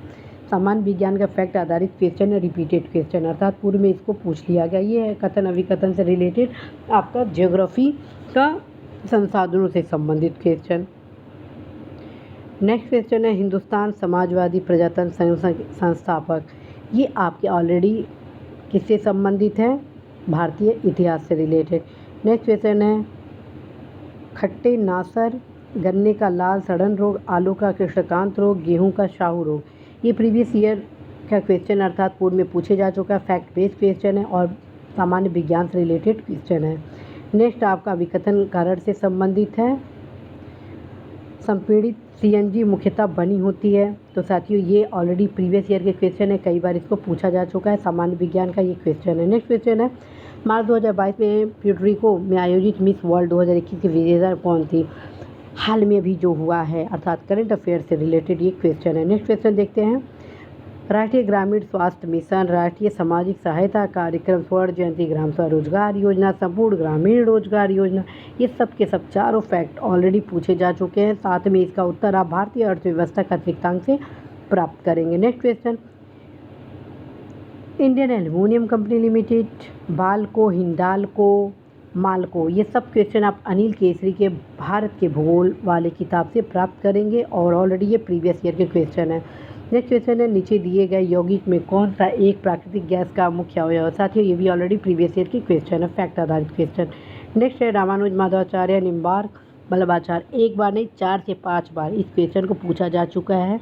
सामान्य विज्ञान का फैक्ट आधारित क्वेश्चन है, रिपीटेड क्वेश्चन, अर्थात पूर्व में इसको पूछ लिया गया। ये है कथन अभिकथन से रिलेटेड आपका ज्योग्राफी का संसाधनों से संबंधित क्वेश्चन। नेक्स्ट क्वेश्चन है हिंदुस्तान समाजवादी प्रजातंत्र संस्थापक, ये आपके ऑलरेडी किससे संबंधित है? भारतीय इतिहास से रिलेटेड। नेक्स्ट क्वेश्चन है खट्टे नासर, गन्ने का लाल सड़न रोग, आलू का कृष्णकांत रोग, गेहूं का शाहू रोग। ये प्रीवियस ईयर का क्वेश्चन अर्थात पूर्व में पूछे जा चुका है, फैक्ट बेस्ड क्वेश्चन है और सामान्य विज्ञान से रिलेटेड क्वेश्चन है। नेक्स्ट आपका विकथन कारण से संबंधित है। संपीड़ित सीएनजी मुख्यतः बनी होती है। तो साथियों, ये ऑलरेडी प्रीवियस ईयर के क्वेश्चन है, कई बार इसको पूछा जा चुका है, सामान्य विज्ञान का ये क्वेश्चन है। नेक्स्ट क्वेश्चन है मार्च 2022 में प्यूर्टोरिको में आयोजित मिस वर्ल्ड 2021 की विजेता कौन थी? हाल में अभी जो हुआ है, अर्थात करंट अफेयर से रिलेटेड ये क्वेश्चन है। नेक्स्ट क्वेश्चन देखते हैं राष्ट्रीय ग्रामीण स्वास्थ्य मिशन, राष्ट्रीय सामाजिक सहायता कार्यक्रम, स्वर्ण जयंती ग्राम स्वरोजगार योजना, संपूर्ण ग्रामीण रोजगार योजना, ये सब के सब चारों फैक्ट ऑलरेडी पूछे जा चुके हैं। साथ में इसका उत्तर आप भारतीय अर्थव्यवस्था का अतिरिक्तांक से प्राप्त करेंगे। Next question Indian aluminium company limited, BALCO, Hindalco, MALCO, ये सब क्वेश्चन आप अनिल केसरी के भारत के भूगोल वाले किताब से प्राप्त करेंगे और ऑलरेडी ये प्रीवियस ईयर के क्वेश्चन है। नेक्स्ट क्वेश्चन है नीचे दिए गए यौगिक में कौन सा एक प्राकृतिक गैस का मुख्य अवयव है? साथियों, ये भी ऑलरेडी प्रीवियस ईयर की क्वेश्चन है, फैक्ट आधारित क्वेश्चन। नेक्स्ट है रामानुज माधवाचार्य निम्बार्क वल्लभाचार्य, एक बार नहीं 4 से 5 बार इस क्वेश्चन को पूछा जा चुका है,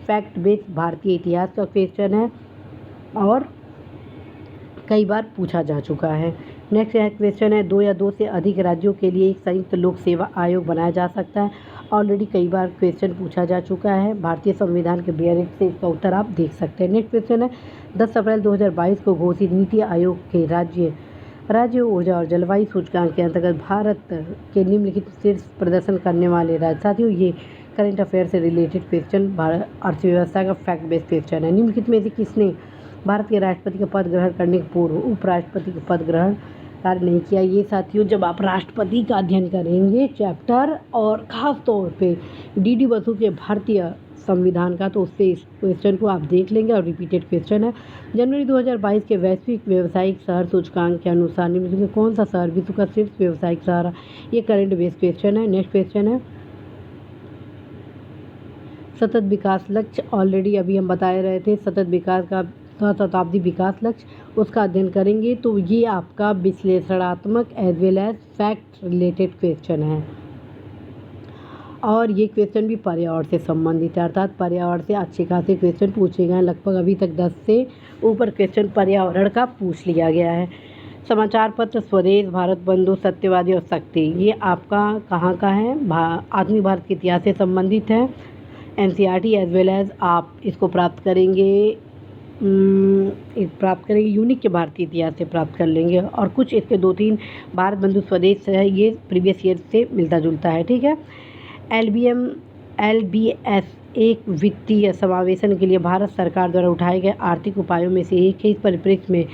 फैक्ट बेस्ड भारतीय इतिहास का क्वेश्चन है और कई बार पूछा जा चुका है। नेक्स्ट क्वेश्चन है 2 या 2 से अधिक राज्यों के लिए एक संयुक्त लोक सेवा आयोग बनाया जा सकता है, ऑलरेडी कई बार क्वेश्चन पूछा जा चुका है, भारतीय संविधान के बेयरिंग से इसका उत्तर आप देख सकते हैं। नेक्स्ट क्वेश्चन है 10 अप्रैल 2022 को घोषित नीति आयोग के राज्य ऊर्जा और जलवायु सूचकांक के अंतर्गत भारत के निम्नलिखित शीर्ष प्रदर्शन करने वाले राज्य। साथियों, ये करंट अफेयर से रिलेटेड क्वेश्चन भारत अर्थव्यवस्था का फैक्ट बेस्ड क्वेश्चन है। निम्नलिखित में से किसने भारत के राष्ट्रपति का पद ग्रहण करने के पूर्व उपराष्ट्रपति का पद ग्रहण कार्य नहीं किया? ये साथियों, जब आप राष्ट्रपति का अध्ययन करेंगे चैप्टर और ख़ास तौर पे डी बसु के भारतीय संविधान का, तो उससे इस क्वेश्चन को आप देख लेंगे और रिपीटेड क्वेश्चन है। जनवरी 2022 के वैश्विक व्यावसायिक शहर सूचकांक के अनुसार निम्नलिखित में कौन सा शहर विश्व का शीर्ष व्यावसायिक शहर? ये करंट बेस्ड क्वेश्चन है। नेक्स्ट क्वेश्चन है सतत विकास लक्ष्य, ऑलरेडी अभी हम बताए रहे थे सतत विकास का शताब्दी विकास लक्ष्य, उसका अध्ययन करेंगे तो ये आपका विश्लेषणात्मक as well as fact related question है और ये क्वेश्चन भी पर्यावरण से संबंधित है, अर्थात पर्यावरण से अच्छे खासे क्वेश्चन पूछे गए हैं। लगभग अभी तक 10 से ऊपर क्वेश्चन पर्यावरण का पूछ लिया गया है। समाचार पत्र स्वदेश, भारत बंधु, सत्यवादी और शक्ति, ये आपका कहाँ का है? आधुनिक भारत के इतिहास से संबंधित है, एनसीईआरटी एज वेल एज आप इसको प्राप्त करेंगे प्राप्त करेंगे, यूनिक के भारतीय इतिहास से प्राप्त कर लेंगे, और कुछ इसके 2-3 भारत बंधु स्वदेश है, ये प्रीवियस ईयर से मिलता जुलता है। ठीक है। LBS एक वित्तीय समावेशन के लिए भारत सरकार द्वारा उठाए गए आर्थिक उपायों में से एक है। इस परिप्रेक्ष्य में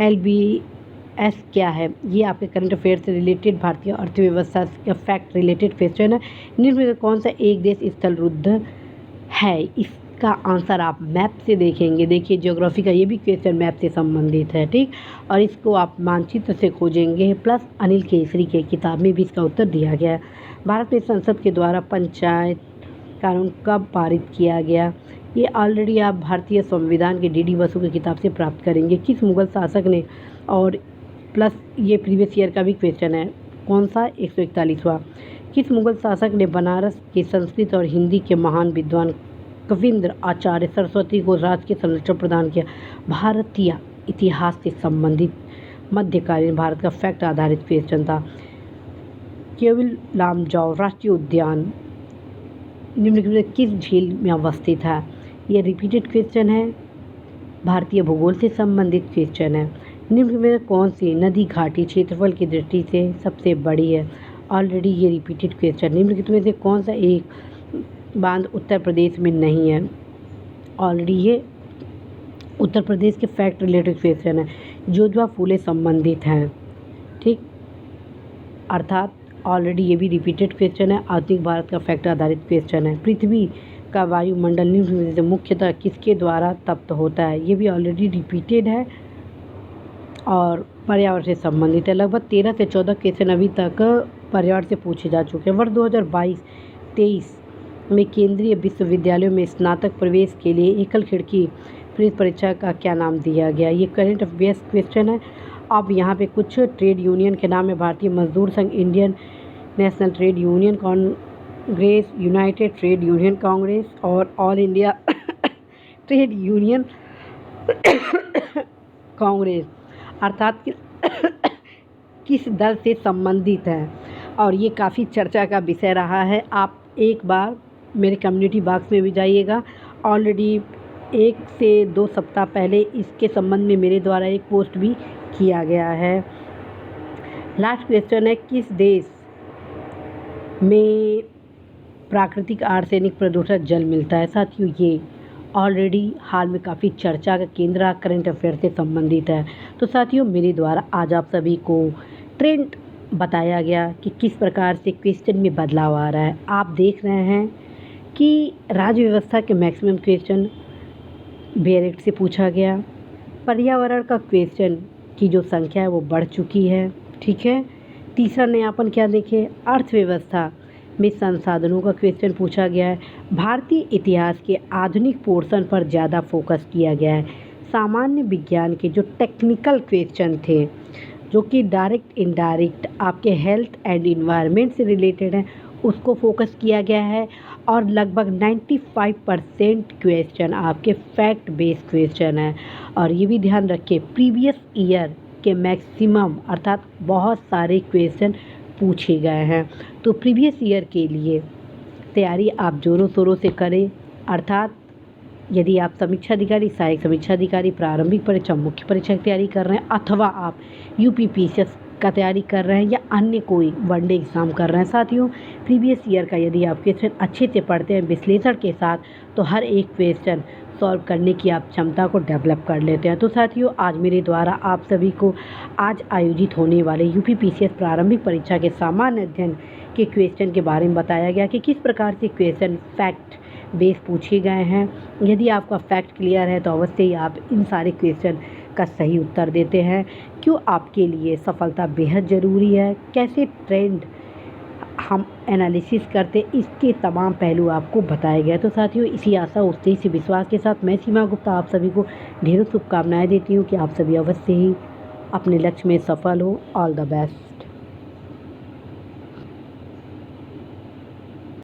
LBS क्या है? ये आपके करंट अफेयर से रिलेटेड भारतीय अर्थव्यवस्था का फैक्ट रिलेटेड क्वेश्चन है। निम्न में कौन सा एक देश स्थल रुद्ध है? इसका आंसर आप मैप से देखेंगे। देखिए, ज्योग्राफी का ये भी क्वेश्चन मैप से संबंधित है। ठीक, और इसको आप मानचित्र से खोजेंगे। प्लस अनिल केसरी के किताब में भी इसका उत्तर दिया गया है। भारत में संसद के द्वारा पंचायत कानून कब पारित किया गया? ये ऑलरेडी आप भारतीय संविधान के DD बसु की किताब से प्राप्त करेंगे। किस मुगल शासक ने, और प्लस ये प्रीवियस ईयर का भी क्वेश्चन है, कौन सा? 141वां। किस मुगल शासक ने बनारस के संस्कृत और हिंदी के महान विद्वान कविंद्र आचार्य सरस्वती को राजकीय संरक्षण प्रदान किया? भारतीय इतिहास से संबंधित मध्यकालीन भारत का फैक्ट आधारित क्वेश्चन था। केविल लामजाओ राष्ट्रीय उद्यान निम्नलिखित में किस झील में अवस्थित है? ये रिपीटेड क्वेश्चन है, भारतीय भूगोल से संबंधित क्वेश्चन है। निम्नलिखित में कौन सी नदी घाटी क्षेत्रफल की दृष्टि से सबसे बड़ी है? ऑलरेडी ये रिपीटेड क्वेश्चन। निम्नलिखित में से कौन सा एक बांध उत्तर प्रदेश में नहीं है? ऑलरेडी ये उत्तर प्रदेश के फैक्ट रिलेटेड क्वेश्चन है। जोधवा फूले संबंधित हैं। ठीक, अर्थात ऑलरेडी ये भी रिपीटेड क्वेश्चन है, आधुनिक भारत का फैक्ट आधारित क्वेश्चन है। पृथ्वी का वायुमंडल निम्न में से मुख्यतः किसके द्वारा तप्त होता है? ये भी ऑलरेडी रिपीटेड है और पर्यावरण से संबंधित है। लगभग 13 से 14 क्वेश्चन अभी तक पर्यावरण से पूछे जा चुके हैं। वर्ष 2022-23 में केंद्रीय विश्वविद्यालयों में स्नातक प्रवेश के लिए एकल खिड़की प्रवेश परीक्षा का क्या नाम दिया गया? ये करंट अफेयर्स क्वेश्चन है। अब यहाँ पे कुछ ट्रेड यूनियन के नाम है: Bharatiya Mazdoor Sangh, Indian National Trade Union Congress, United Trade Union Congress और All India Trade Union Congress. अर्थात किस दल से संबंधित है? और ये काफ़ी चर्चा का विषय रहा है। आप एक बार मेरे कम्युनिटी बॉक्स में भी जाइएगा। ऑलरेडी 1 से 2 सप्ताह पहले इसके संबंध में मेरे द्वारा एक पोस्ट भी किया गया है। लास्ट क्वेश्चन है, किस देश में प्राकृतिक आर्सेनिक प्रदूषित जल मिलता है? साथियों, ये ऑलरेडी हाल में काफ़ी चर्चा का केंद्र करंट अफेयर से संबंधित है। तो साथियों, मेरे द्वारा आज आप सभी को ट्रेंड बताया गया कि किस प्रकार से क्वेश्चन में बदलाव आ रहा है। आप देख रहे हैं कि राज्य व्यवस्था के मैक्सिमम क्वेश्चन बेरेक्ट से पूछा गया। पर्यावरण का क्वेश्चन की जो संख्या है वो बढ़ चुकी है। ठीक है। तीसरा नयापन क्या देखें, अर्थव्यवस्था में संसाधनों का क्वेश्चन पूछा गया है। भारतीय इतिहास के आधुनिक पोर्शन पर ज़्यादा फोकस किया गया है। सामान्य विज्ञान के जो टेक्निकल क्वेश्चन थे, जो कि डायरेक्ट इनडायरेक्ट आपके हेल्थ एंड इन्वायरमेंट से रिलेटेड हैं, उसको फोकस किया गया है। और लगभग 95% क्वेश्चन आपके फैक्ट बेस्ड क्वेश्चन है। और ये भी ध्यान रखिए, प्रीवियस ईयर के मैक्सिमम अर्थात बहुत सारे क्वेश्चन पूछे गए हैं। तो प्रीवियस ईयर के लिए तैयारी आप ज़ोरों शोरों से करें। अर्थात यदि आप समीक्षा अधिकारी, सहायक समीक्षा अधिकारी, प्रारंभिक परीक्षा, मुख्य परीक्षा की तैयारी कर रहे हैं, अथवा आप UPPCS का तैयारी कर रहे हैं या अन्य कोई वनडे एग्ज़ाम कर रहे हैं, साथियों, प्रीवियस ईयर का यदि आप क्वेश्चन अच्छे से पढ़ते हैं विश्लेषण के साथ, तो हर एक क्वेश्चन सॉल्व करने की आप क्षमता को डेवलप कर लेते हैं। तो साथियों, आज मेरे द्वारा आप सभी को आज आयोजित होने वाले UPPCS प्रारंभिक परीक्षा के सामान्य अध्ययन के क्वेश्चन के बारे में बताया गया कि किस प्रकार से क्वेश्चन फैक्ट बेस पूछे गए हैं। यदि आपका फैक्ट क्लियर है तो अवश्य ही आप इन सारे क्वेश्चन का सही उत्तर देते हैं। क्यों आपके लिए सफलता बेहद ज़रूरी है, कैसे ट्रेंड हम एनालिसिस करते, इसके तमाम पहलू आपको बताए गए। तो साथियों, इसी आशा उद्देश्य से विश्वास के साथ मैं सीमा गुप्ता आप सभी को ढेरों शुभकामनाएं देती हूँ कि आप सभी अवश्य ही अपने लक्ष्य में सफल हो। All the best.